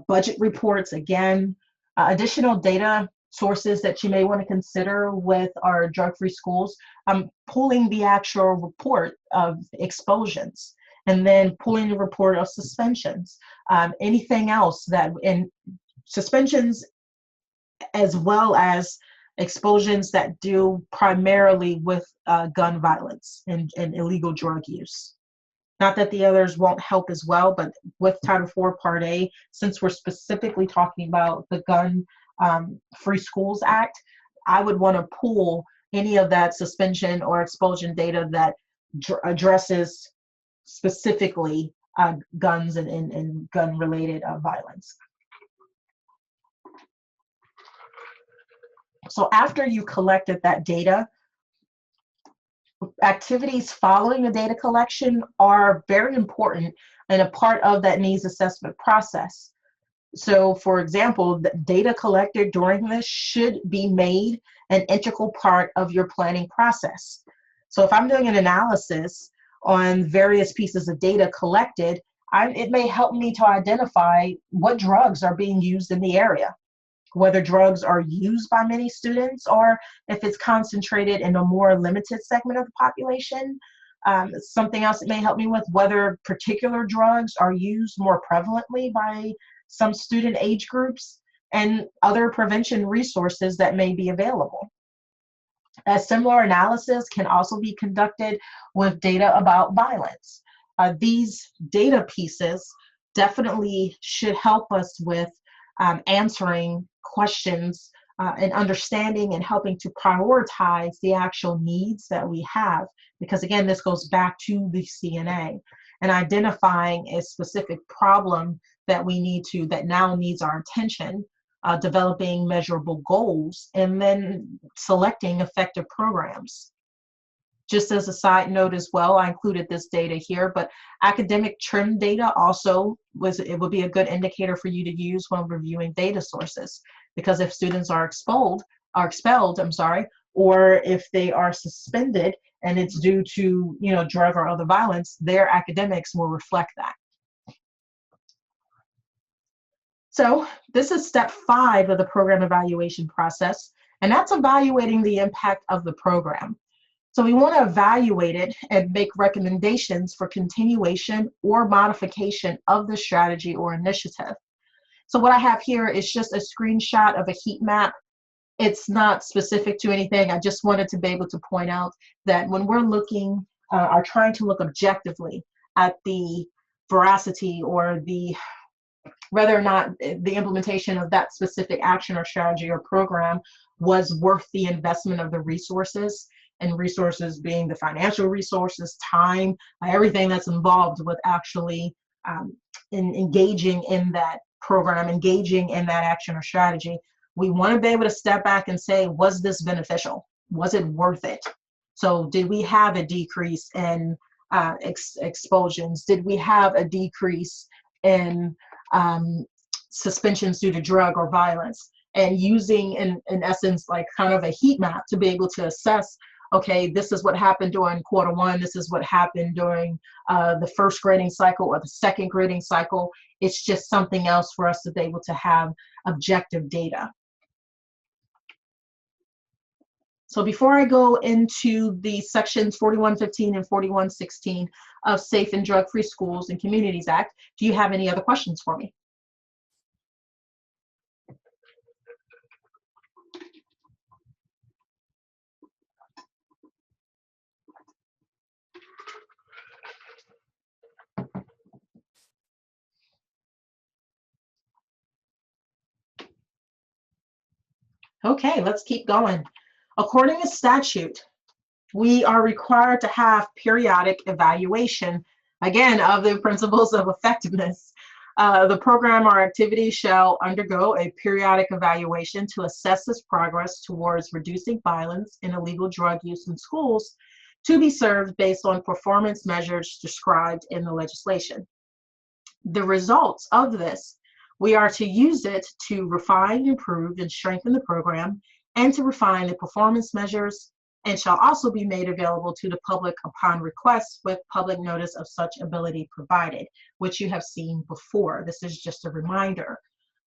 budget reports, again, additional data sources that you may want to consider with our drug-free schools, pulling the actual report of expulsions, and then pulling the report of suspensions, anything else that in suspensions, as well as expulsions that deal primarily with gun violence and illegal drug use. Not that the others won't help as well, but with Title IV Part A, since we're specifically talking about the Gun Free Schools Act, I would want to pull any of that suspension or expulsion data that addresses specifically guns and gun-related violence. So after you collected that data, activities following the data collection are very important and a part of that needs assessment process. So for example, the data collected during this should be made an integral part of your planning process. So if I'm doing an analysis on various pieces of data collected, it may help me to identify what drugs are being used in the area, whether drugs are used by many students or if it's concentrated in a more limited segment of the population. Something else that may help me with whether particular drugs are used more prevalently by some student age groups and other prevention resources that may be available. A similar analysis can also be conducted with data about violence. These data pieces definitely should help us with answering questions and understanding and helping to prioritize the actual needs that we have. Because again, this goes back to the CNA and identifying a specific problem that we need to, that now needs our attention, developing measurable goals, and then selecting effective programs. Just as a side note as well, I included this data here, but academic trend data also it would be a good indicator for you to use when reviewing data sources, because if students are expelled, or if they are suspended and it's due to drug or other violence, their academics will reflect that. So this is step 5 of the program evaluation process, and that's evaluating the impact of the program. So we want to evaluate it and make recommendations for continuation or modification of the strategy or initiative. So what I have here is just a screenshot of a heat map. It's not specific to anything. I just wanted to be able to point out that when we're looking, are trying to look objectively at the veracity or whether or not the implementation of that specific action or strategy or program was worth the investment of the resources, and resources being the financial resources, time, everything that's involved with actually engaging in that program, engaging in that action or strategy. We want to be able to step back and say, was this beneficial? Was it worth it? So did we have a decrease in expulsions? Did we have a decrease in suspensions due to drug or violence? And using, in essence, like kind of a heat map to be able to assess, okay, this is what happened during quarter 1, this is what happened during the first grading cycle or the second grading cycle. It's just something else for us to be able to have objective data. So before I go into the sections 4115 and 4116 of Safe and Drug-Free Schools and Communities Act, do you have any other questions for me? Okay, let's keep going. According to statute, we are required to have periodic evaluation Again, of the principles of effectiveness. The program or activity shall undergo a periodic evaluation to assess its progress towards reducing violence and illegal drug use in schools, to be served based on performance measures described in the legislation. The results of this, we are to use it to refine, improve, and strengthen the program, and to refine the performance measures, and shall also be made available to the public upon request with public notice of such ability provided, which you have seen before. This is just a reminder.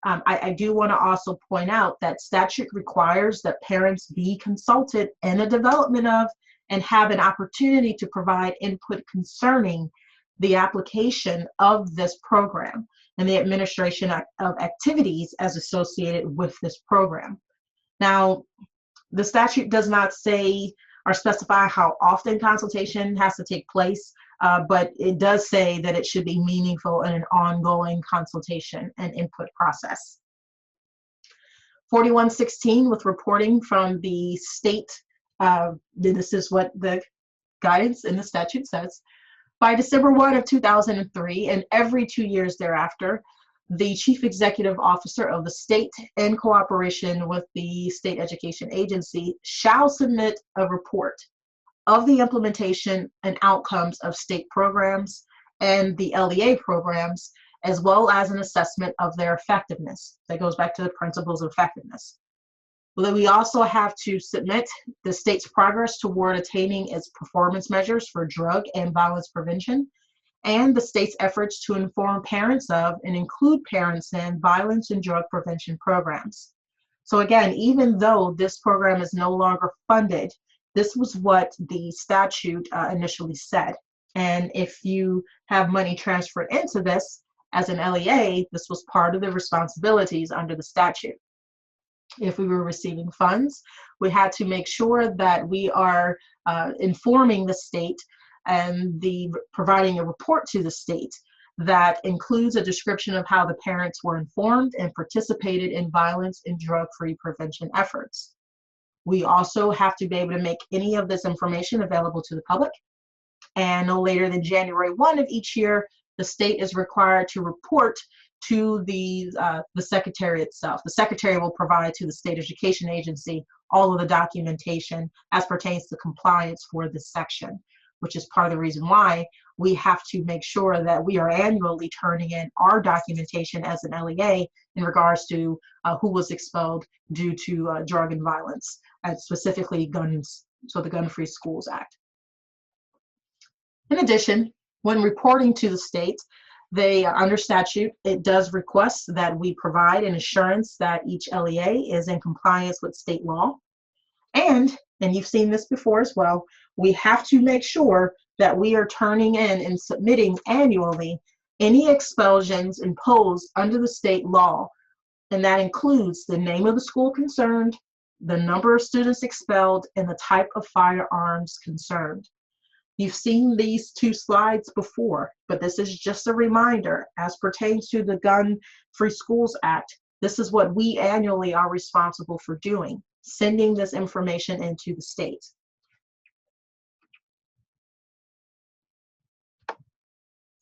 I do want to also point out that statute requires that parents be consulted in the development of and have an opportunity to provide input concerning the application of this program and the administration of activities as associated with this program. Now, the statute does not say or specify how often consultation has to take place, but it does say that it should be meaningful and an ongoing consultation and input process. 4116, with reporting from the state, this is what the guidance in the statute says. By December 1 of 2003, and every 2 years thereafter, the Chief Executive Officer of the state, in cooperation with the state education agency, shall submit a report of the implementation and outcomes of state programs and the LEA programs, as well as an assessment of their effectiveness. That goes back to the principles of effectiveness. We also have to submit the state's progress toward attaining its performance measures for drug and violence prevention, and the state's efforts to inform parents of and include parents in violence and drug prevention programs. So again, even though this program is no longer funded, this was what the statute initially said. And if you have money transferred into this as an LEA, this was part of the responsibilities under the statute. If we were receiving funds, we had to make sure that we are informing the state and providing a report to the state that includes a description of how the parents were informed and participated in violence and drug-free prevention efforts. We also have to be able to make any of this information available to the public. And no later than January 1 of each year, the state is required to report to the secretary itself. The secretary will provide to the state education agency all of the documentation as pertains to compliance for this section, which is part of the reason why we have to make sure that we are annually turning in our documentation as an LEA in regards to who was expelled due to drug and violence, and specifically guns, so the Gun-Free Schools Act. In addition, when reporting to the state, under statute, it does request that we provide an assurance that each LEA is in compliance with state law. And you've seen this before as well, we have to make sure that we are turning in and submitting annually any expulsions imposed under the state law. And that includes the name of the school concerned, the number of students expelled, and the type of firearms concerned. You've seen these two slides before, but this is just a reminder as pertains to the Gun-Free Schools Act. This is what we annually are responsible for doing, sending this information into the state.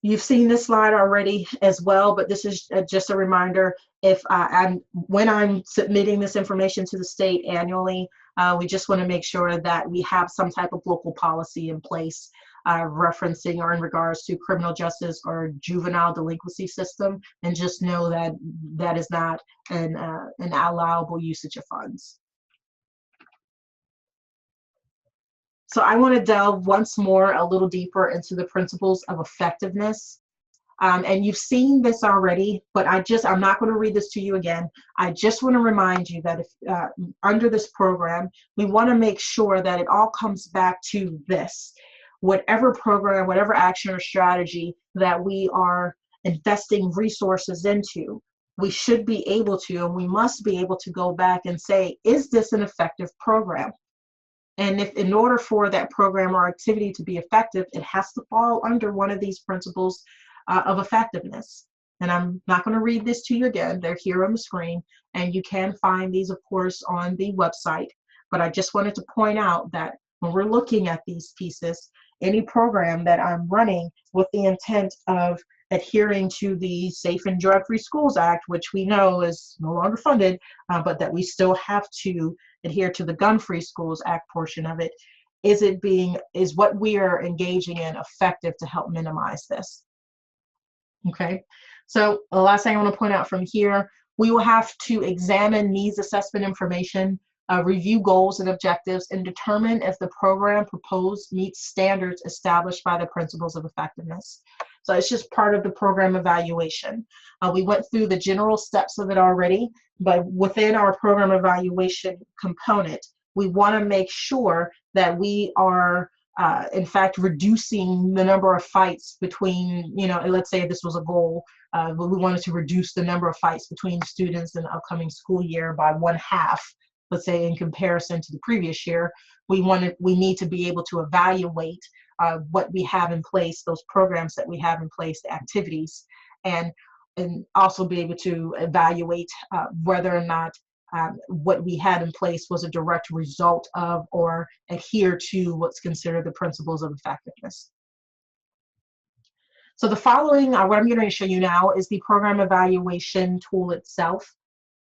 You've seen this slide already as well, but this is just a reminder. When I'm submitting this information to the state annually, we just want to make sure that we have some type of local policy in place referencing or in regards to criminal justice or juvenile delinquency system, and just know that that is not an allowable usage of funds. So I want to delve once more a little deeper into the principles of effectiveness. And you've seen this already, but I'm not going to read this to you again. I just want to remind you that if under this program, we want to make sure that it all comes back to this. Whatever program, whatever action or strategy that we are investing resources into, we should be able to, and we must be able to go back and say, is this an effective program? And if in order for that program or activity to be effective, it has to fall under one of these principles of effectiveness. And I'm not going to read this to you again. They're here on the screen, and you can find these, of course, on the website. But I just wanted to point out that when we're looking at these pieces, any program that I'm running with the intent of adhering to the Safe and Drug-Free Schools Act, which we know is no longer funded, but that we still have to adhere to the Gun-Free Schools Act portion of it, is what we are engaging in effective to help minimize this? Okay, so the last thing I want to point out from here, we will have to examine needs assessment information, review goals and objectives, and determine if the program proposed meets standards established by the principles of effectiveness. So it's just part of the program evaluation. We went through the general steps of it already, but within our program evaluation component, we want to make sure that we are in fact reducing the number of fights between, let's say this was a goal, but we wanted to reduce the number of fights between students in the upcoming school year by 1/2, let's say in comparison to the previous year. We need to be able to evaluate what we have in place, those programs that we have in place, the activities, and also be able to evaluate whether or not what we had in place was a direct result of or adhere to what's considered the principles of effectiveness. So the following, what I'm going to show you now is the program evaluation tool itself.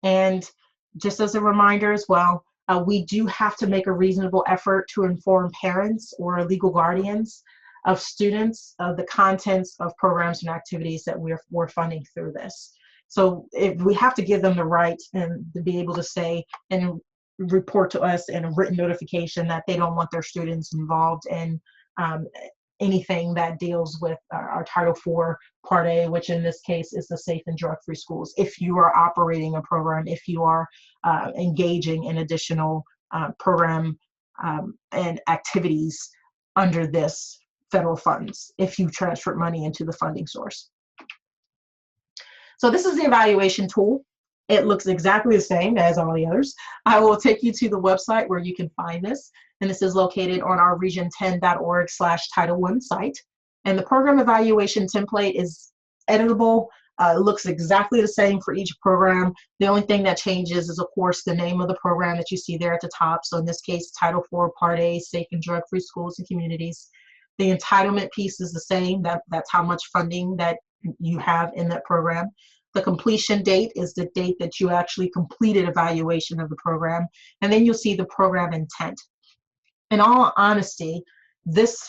And just as a reminder as well, we do have to make a reasonable effort to inform parents or legal guardians of students of the contents of programs and activities that we're funding through this. So if we have to give them the right and to be able to say and report to us in a written notification that they don't want their students involved in anything that deals with our Title IV Part A, which in this case is the Safe and Drug-Free Schools. If you are operating a program, if you are engaging in additional program and activities under this federal funds, if you transfer money into the funding source. So this is the evaluation tool. It looks exactly the same as all the others. I will take you to the website where you can find this. And this is located on our region10.org/Title I site. And the program evaluation template is editable. It looks exactly the same for each program. The only thing that changes is, of course, the name of the program that you see there at the top. So in this case, Title IV Part A, Safe and Drug-Free Schools and Communities. The entitlement piece is the same. That's how much funding that you have in that program. The completion date is the date that you actually completed evaluation of the program. And then you'll see the program intent. In all honesty, this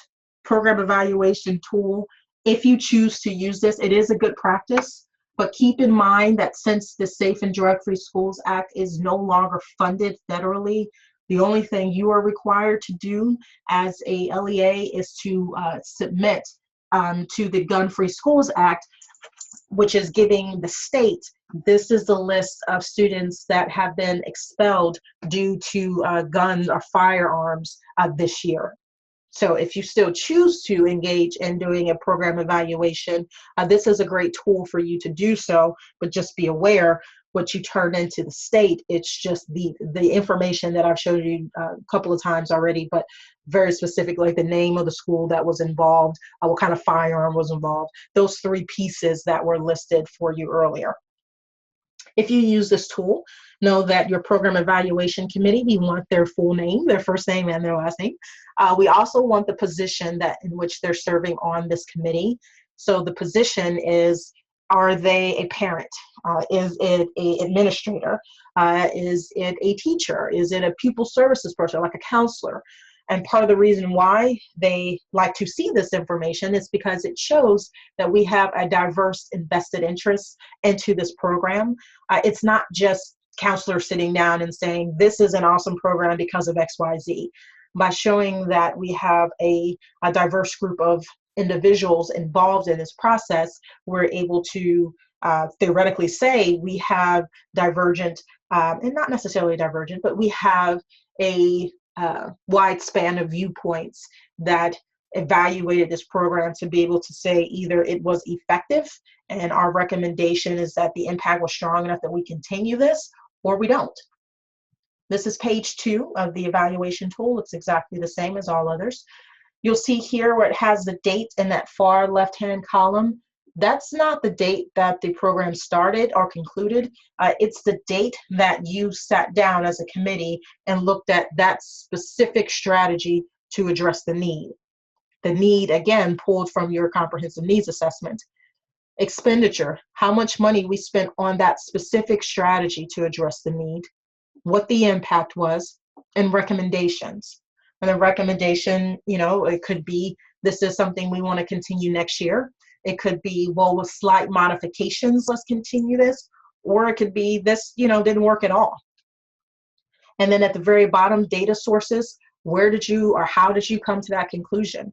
program evaluation tool, if you choose to use this, it is a good practice. But keep in mind that since the Safe and Drug-Free Schools Act is no longer funded federally, the only thing you are required to do as a LEA is to submit to the Gun-Free Schools Act, which is giving the state, this is the list of students that have been expelled due to guns or firearms this year. So if you still choose to engage in doing a program evaluation, this is a great tool for you to do so, but just be aware what you turn into the state, it's just the information that I've showed you a couple of times already, but very specific, like the name of the school that was involved, what kind of firearm was involved, those 3 pieces that were listed for you earlier. If you use this tool, know that your program evaluation committee, we want their full name, their first name and their last name. We also want the position in which they're serving on this committee. So the position is, are they a parent? Is it an administrator? Is it a teacher? Is it a pupil services person, like a counselor? And part of the reason why they like to see this information is because it shows that we have a diverse invested interest into this program. It's not just counselors sitting down and saying, this is an awesome program because of XYZ. By showing that we have a diverse group of individuals involved in this process, we're able to theoretically say we have divergent, and not necessarily divergent, but we have a wide span of viewpoints that evaluated this program to be able to say either it was effective and our recommendation is that the impact was strong enough that we continue this, or we don't. This is page 2 of the evaluation tool. It's exactly the same as all others. You'll see here where it has the date in that far left-hand column. That's not the date that the program started or concluded. It's the date that you sat down as a committee and looked at that specific strategy to address the need. The need, again, pulled from your comprehensive needs assessment. Expenditure, how much money we spent on that specific strategy to address the need, what the impact was, and recommendations. And the recommendation, it could be, this is something we want to continue next year. It could be, well, with slight modifications, let's continue this. Or it could be, this, didn't work at all. And then at the very bottom, data sources, where did you or how did you come to that conclusion?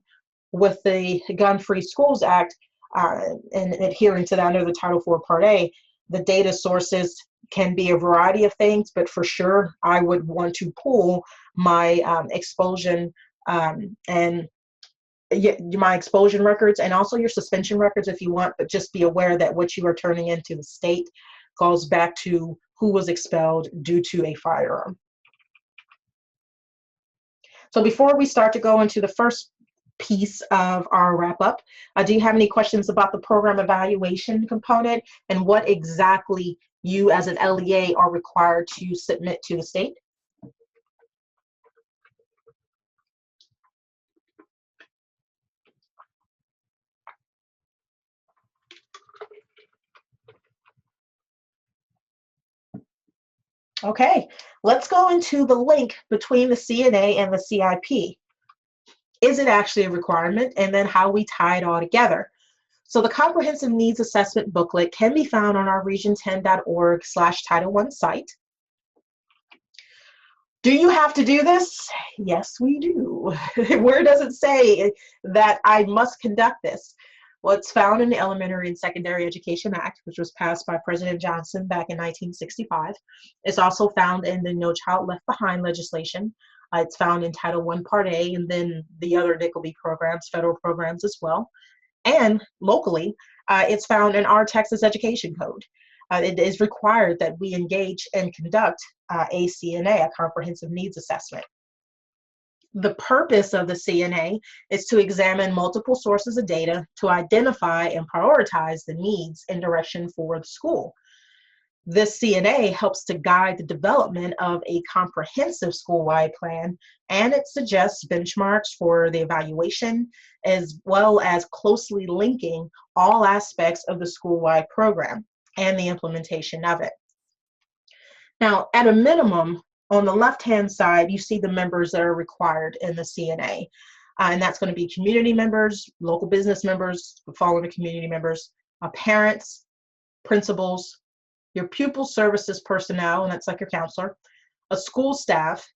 With the Gun-Free Schools Act, and adhering to that under the Title IV Part A, the data sources can be a variety of things, but for sure, I would want to pull my expulsion and my expulsion records, and also your suspension records if you want, but just be aware that what you are turning into the state goes back to who was expelled due to a firearm. So before we start to go into the first piece of our wrap-up, do you have any questions about the program evaluation component and what exactly you as an LEA are required to submit to the state? Okay, let's go into the link between the CNA and the CIP. Is it actually a requirement? And then how we tie it all together. So the Comprehensive Needs Assessment booklet can be found on our region10.org/Title I site. Do you have to do this? Yes, we do. Where does it say that I must conduct this? Well, it's found in the Elementary and Secondary Education Act, which was passed by President Johnson back in 1965. It's also found in the No Child Left Behind legislation. It's found in Title I Part A, and then the other NCLB programs, federal programs as well. And locally, it's found in our Texas Education Code. It is required that we engage and conduct a CNA, a Comprehensive Needs Assessment. The purpose of the CNA is to examine multiple sources of data to identify and prioritize the needs and direction for the school. This CNA helps to guide the development of a comprehensive school-wide plan, and it suggests benchmarks for the evaluation, as well as closely linking all aspects of the school-wide program and the implementation of it. Now, at a minimum, on the left-hand side, you see the members that are required in the CNA, and that's going to be community members, local business members, fall under community members, parents, principals, your pupil services personnel, and that's like your counselor, a school staff,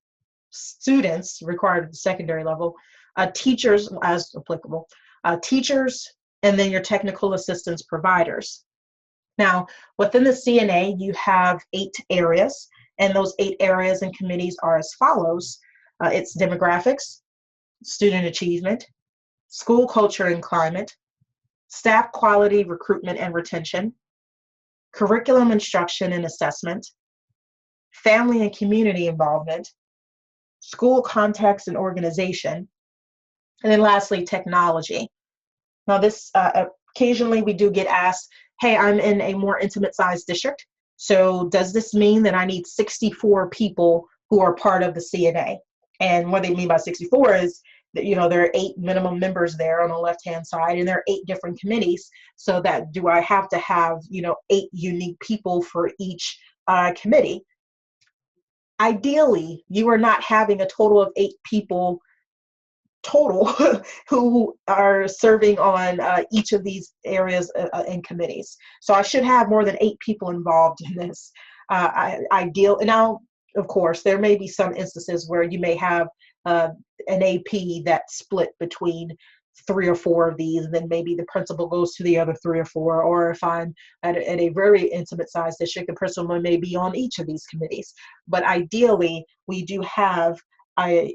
students required at the secondary level, teachers as applicable, teachers, and then your technical assistance providers. Now, within the CNA, you have 8 areas, and those 8 areas and committees are as follows. It's demographics, student achievement, school culture and climate, staff quality, recruitment and retention, curriculum instruction and assessment, family and community involvement, school context and organization, and then lastly, technology. Now this, occasionally we do get asked, hey, I'm in a more intimate sized district, so does this mean that I need 64 people who are part of the CNA? And what they mean by 64 is that, there are 8 minimum members there on the left-hand side, and there are 8 different committees. So that, do I have to have, 8 unique people for each committee? Ideally, you are not having a total of 8 people total who are serving on each of these areas and committees. So I should have more than 8 people involved in this. Ideal, and now, of course, there may be some instances where you may have an AP that's split between 3 or 4 of these, and then maybe the principal goes to the other 3 or 4, or if I'm at a very intimate sized district, the principal may be on each of these committees. But ideally, we do have a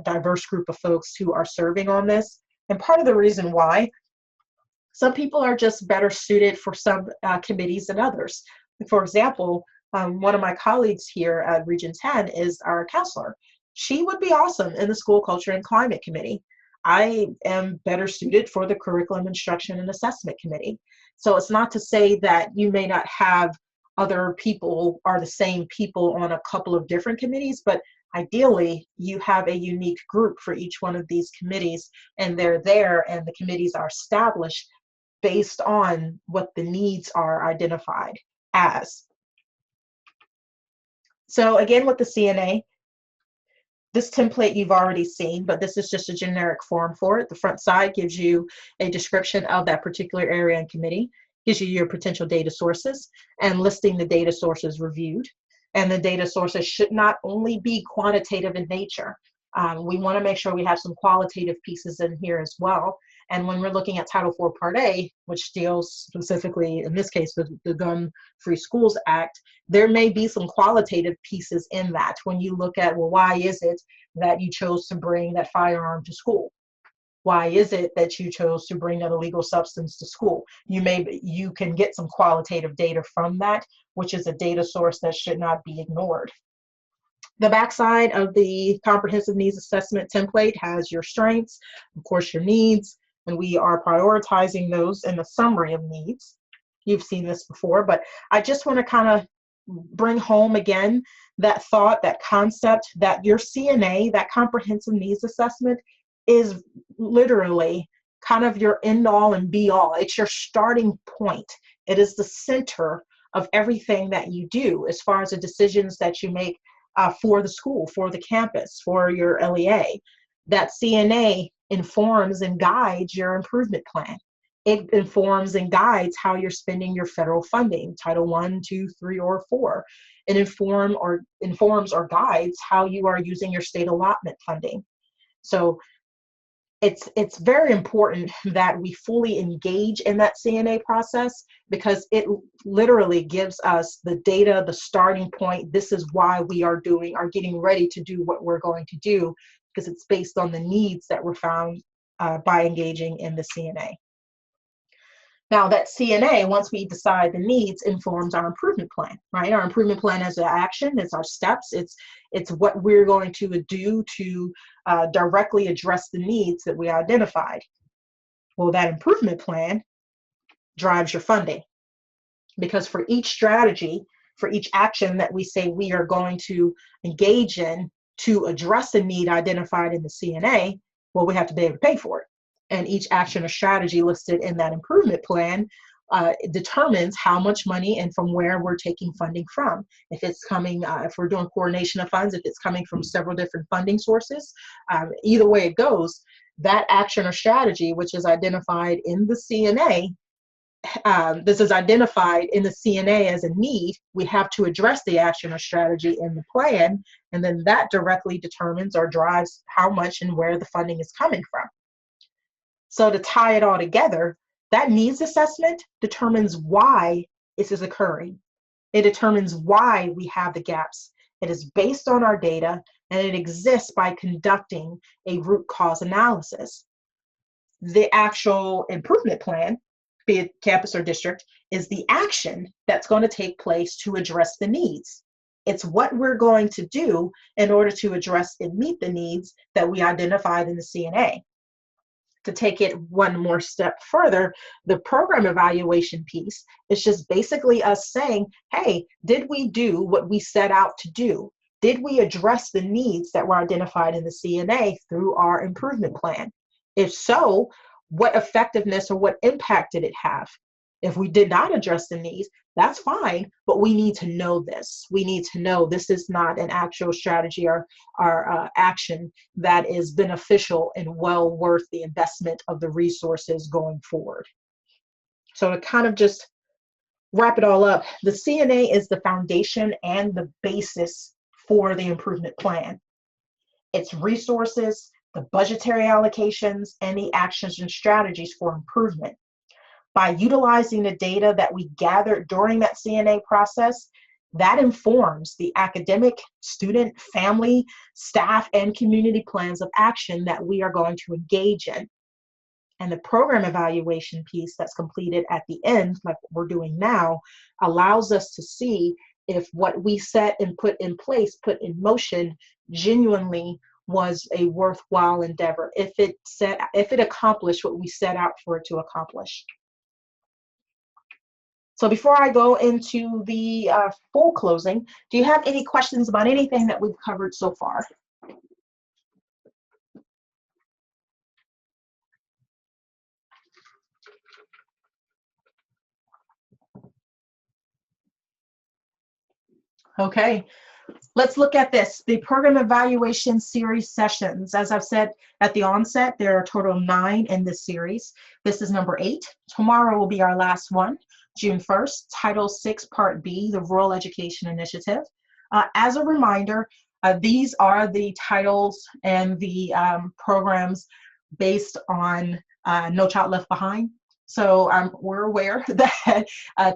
diverse group of folks who are serving on this. And part of the reason why, some people are just better suited for some committees than others. For example, one of my colleagues here at Region 10 is our counselor. She would be awesome in the School Culture and Climate Committee. I am better suited for the Curriculum Instruction and Assessment Committee. So it's not to say that you may not have other people or the same people on a couple of different committees, but Ideally, you have a unique group for each one of these committees, and they're there, and the committees are established based on what the needs are identified as. So again, with the CNA, this template you've already seen, but this is just a generic form for it. The front side gives you a description of that particular area and committee, gives you your potential data sources, and listing the data sources reviewed. And the data sources should not only be quantitative in nature. We want to make sure we have some qualitative pieces in here as well. And when we're looking at Title IV Part A, which deals specifically, in this case, with the Gun-Free Schools Act, there may be some qualitative pieces in that when you look at, well, why is it that you chose to bring that firearm to school? Why is it that you chose to bring that illegal substance to school? You can get some qualitative data from that, which is a data source that should not be ignored. The backside of the comprehensive needs assessment template has your strengths, of course, your needs, and we are prioritizing those in the summary of needs. You've seen this before, but I just want to kind of bring home again that thought, that concept, that your CNA, that comprehensive needs assessment, is literally kind of your end all and be all. It's your starting point. It is the center of everything that you do as far as the decisions that you make for the school, for the campus, for your LEA. That CNA informs and guides your improvement plan. It informs and guides how you're spending your federal funding, Title I, II, III, or IV. It informs or guides how you are using your state allotment funding. So it's very important that we fully engage in that CNA process, because it literally gives us the data, the starting point. This is why we are getting ready to do what we're going to do, because it's based on the needs that were found by engaging in the CNA. Now that CNA, once we decide the needs, informs our improvement plan, right? Our improvement plan is an action, it's our steps, it's what we're going to do to directly address the needs that we identified. Well, that improvement plan drives your funding, because for each strategy, for each action that we say we are going to engage in to address a need identified in the CNA, well, we have to be able to pay for it. And each action or strategy listed in that improvement plan determines how much money and from where we're taking funding from. If it's coming, if we're doing coordination of funds, if it's coming from several different funding sources, either way it goes, that action or strategy, which is identified in the CNA, this is identified in the CNA as a need, we have to address the action or strategy in the plan, and then that directly determines or drives how much and where the funding is coming from. So to tie it all together, that needs assessment determines why this is occurring. It determines why we have the gaps. It is based on our data, and it exists by conducting a root cause analysis. The actual improvement plan, be it campus or district, is the action that's going to take place to address the needs. It's what we're going to do in order to address and meet the needs that we identified in the CNA. To take it one more step further, the program evaluation piece is just basically us saying, hey, did we do what we set out to do? Did we address the needs that were identified in the CNA through our improvement plan? If so, what effectiveness or what impact did it have? If we did not address the needs, that's fine, but we need to know this. We need to know this is not an actual strategy or action that is beneficial and well worth the investment of the resources going forward. So to kind of just wrap it all up, the CNA is the foundation and the basis for the improvement plan. Its resources, the budgetary allocations, and the actions and strategies for improvement. By utilizing the data that we gathered during that CNA process, that informs the academic, student, family, staff, and community plans of action that we are going to engage in. And the program evaluation piece that's completed at the end, like we're doing now, allows us to see if what we set and put in place, put in motion, genuinely was a worthwhile endeavor, if it accomplished what we set out for it to accomplish. So before I go into the full closing, do you have any questions about anything that we've covered so far? Okay, let's look at this. The program evaluation series sessions. As I've said at the onset, there are a total of 9 in this series. This is number 8. Tomorrow will be our last one, June 1st, Title VI, Part B, the Rural Education Initiative. As a reminder, these are the titles and the programs based on No Child Left Behind. So we're aware that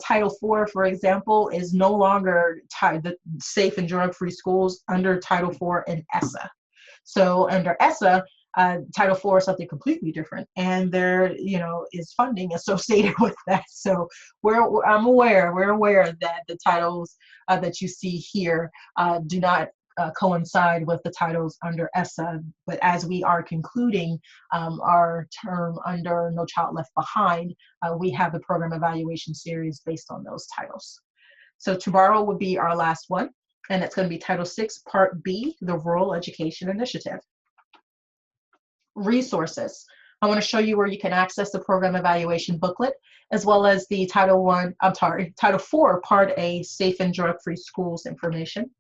Title IV, for example, is no longer the safe and drug-free schools under Title IV and ESSA. So under ESSA, Title IV is something completely different, and there, is funding associated with that. So we're aware that the titles that you see here do not coincide with the titles under ESSA, but as we are concluding our term under No Child Left Behind, we have the program evaluation series based on those titles. So tomorrow will be our last one, and it's going to be Title VI, Part B, the Rural Education Initiative. Resources. I want to show you where you can access the program evaluation booklet, as well as the Title IV, Part A, Safe and Drug-Free Schools information.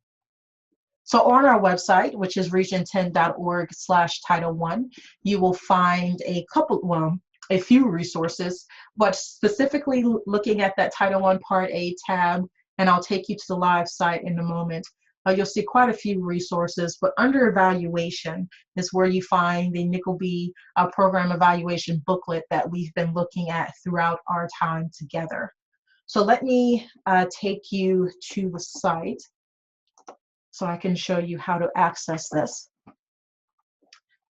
So on our website, which is region10.org/Title I, you will find a few resources, but specifically looking at that Title I Part A tab, and I'll take you to the live site in a moment. You'll see quite a few resources, but under evaluation is where you find the NCLB Program Evaluation booklet that we've been looking at throughout our time together. So let me take you to the site so I can show you how to access this.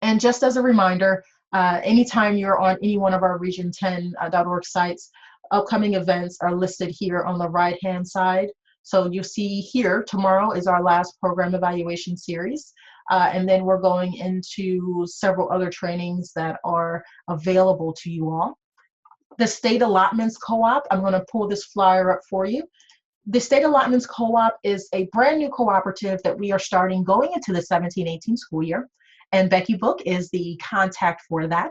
And just as a reminder, anytime you're on any one of our region10.org sites, upcoming events are listed here on the right-hand side. So you see here, tomorrow is our last program evaluation series. And then we're going into several other trainings that are available to you all. The State Allotments Co-op, I'm going to pull this flyer up for you. The State Allotments Co-op is a brand new cooperative that we are starting going into the 17-18 school year. And Becky Book is the contact for that.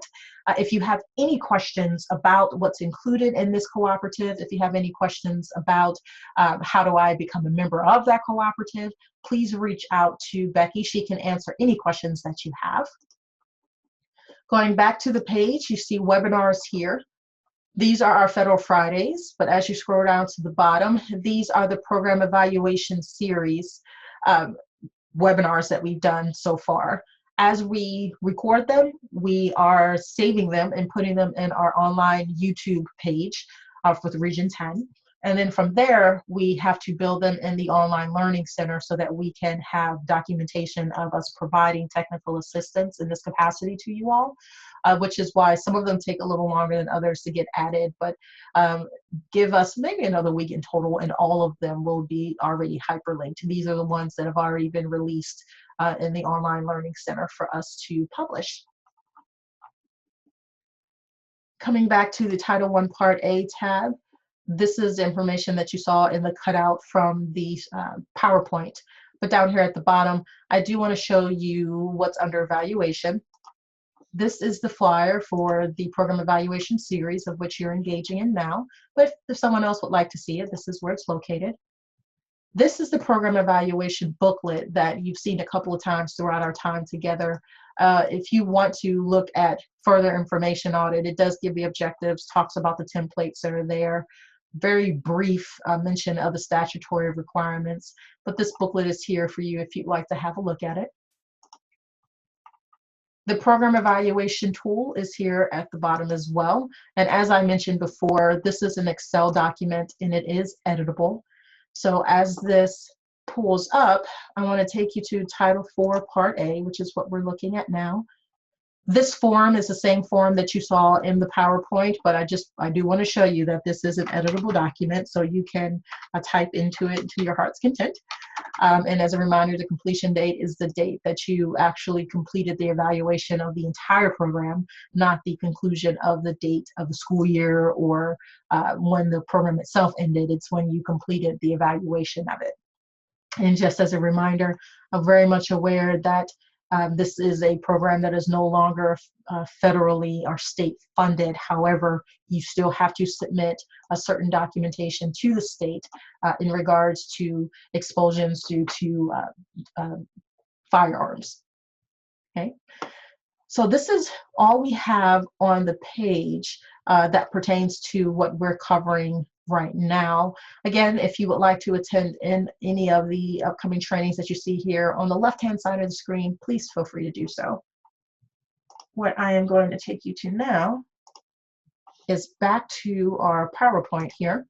If you have any questions about what's included in this cooperative, if you have any questions about how do I become a member of that cooperative, please reach out to Becky. She can answer any questions that you have. Going back to the page, you see webinars here. These are our Federal Fridays, but as you scroll down to the bottom, these are the program evaluation series webinars that we've done so far. As we record them, we are saving them and putting them in our online YouTube page for the Region 10. And then from there, we have to build them in the online learning center so that we can have documentation of us providing technical assistance in this capacity to you all, which is why some of them take a little longer than others to get added, but give us maybe another week in total, and all of them will be already hyperlinked. These are the ones that have already been released in the online learning center for us to publish. Coming back to the Title I Part A tab, this is the information that you saw in the cutout from the PowerPoint. But down here at the bottom, I do want to show you what's under evaluation. This is the flyer for the program evaluation series of which you're engaging in now. But if someone else would like to see it, this is where it's located. This is the program evaluation booklet that you've seen a couple of times throughout our time together. If you want to look at further information on it, it does give the objectives, talks about the templates that are there, very brief mention of the statutory requirements, but this booklet is here for you if you'd like to have a look at it. The program evaluation tool is here at the bottom as well. And as I mentioned before, this is an Excel document and it is editable. So as this pulls up, I want to take you to Title IV Part A, which is what we're looking at now. This form is the same form that you saw in the PowerPoint, but I do want to show you that this is an editable document, so you can type into it to your heart's content. And as a reminder, the completion date is the date that you actually completed the evaluation of the entire program, not the conclusion of the date of the school year or when the program itself ended. It's when you completed the evaluation of it. And just as a reminder, I'm very much aware that this is a program that is no longer federally or state funded. However, you still have to submit a certain documentation to the state in regards to expulsions due to firearms. Okay. So this is all we have on the page that pertains to what we're covering right now. Again, if you would like to attend in any of the upcoming trainings that you see here on the left-hand side of the screen, please feel free to do so. What I am going to take you to now is back to our PowerPoint here.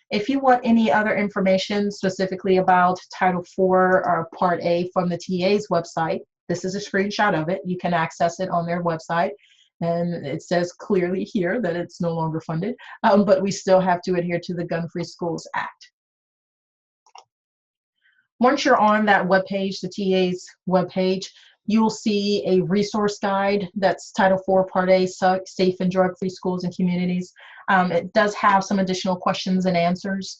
If you want any other information specifically about Title IV or Part A from the TA's website, this is a screenshot of it. You can access it on their website. And it says clearly here that it's no longer funded, but we still have to adhere to the Gun-Free Schools Act. Once you're on that webpage, the TA's webpage, you will see a resource guide that's Title IV Part A, Safe and Drug-Free Schools and Communities. It does have some additional questions and answers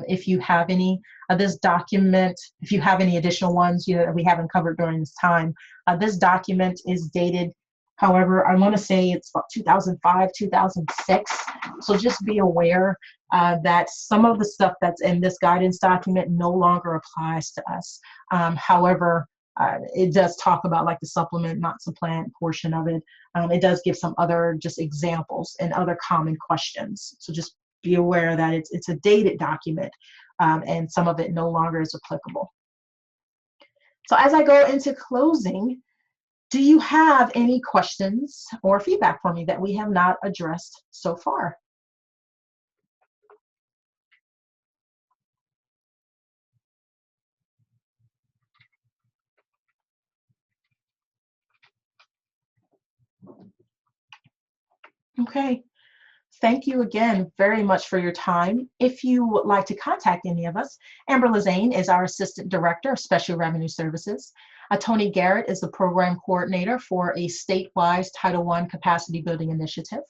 if you have any. This document, if you have any additional ones that we haven't covered during this time, this document is dated. However, I want to say it's about 2005, 2006. So just be aware that some of the stuff that's in this guidance document no longer applies to us. However, it does talk about like the supplement, not supplant portion of it. It does give some other just examples and other common questions. So just be aware that it's a dated document and some of it no longer is applicable. So as I go into closing, do you have any questions or feedback for me that we have not addressed so far? Okay. Thank you again very much for your time. If you would like to contact any of us, Amber Lazane is our Assistant Director of Special Revenue Services. Tony Garrett is the Program Coordinator for a statewide Title I Capacity Building Initiative.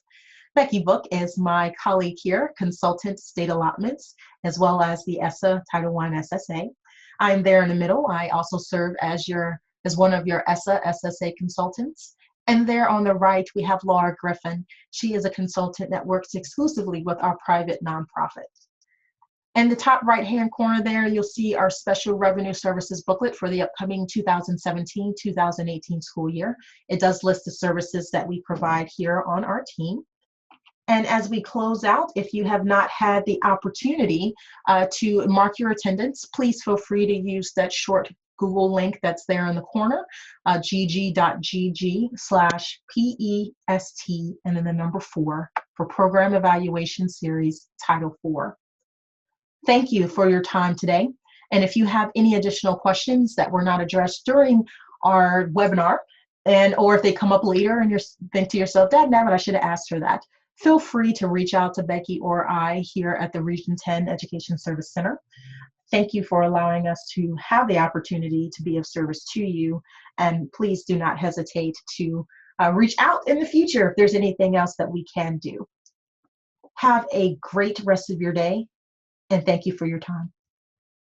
Becky Book is my colleague here, Consultant State Allotments, as well as the ESSA Title I SSA. I'm there in the middle. I also serve as one of your ESSA SSA consultants. And there on the right, we have Laura Griffin. She is a consultant that works exclusively with our private nonprofit. In the top right-hand corner there, you'll see our Special Revenue Services booklet for the upcoming 2017-2018 school year. It does list the services that we provide here on our team. And as we close out, if you have not had the opportunity to mark your attendance, please feel free to use that short Google link that's there in the corner, gg.gg/PEST and then the number 4 for Program Evaluation Series Title IV. Thank you for your time today. And if you have any additional questions that were not addressed during our webinar, or if they come up later and you think to yourself, "Dad, I should have asked her that," feel free to reach out to Becky or I here at the Region 10 Education Service Center. Thank you for allowing us to have the opportunity to be of service to you. And please do not hesitate to reach out in the future if there's anything else that we can do. Have a great rest of your day, and thank you for your time.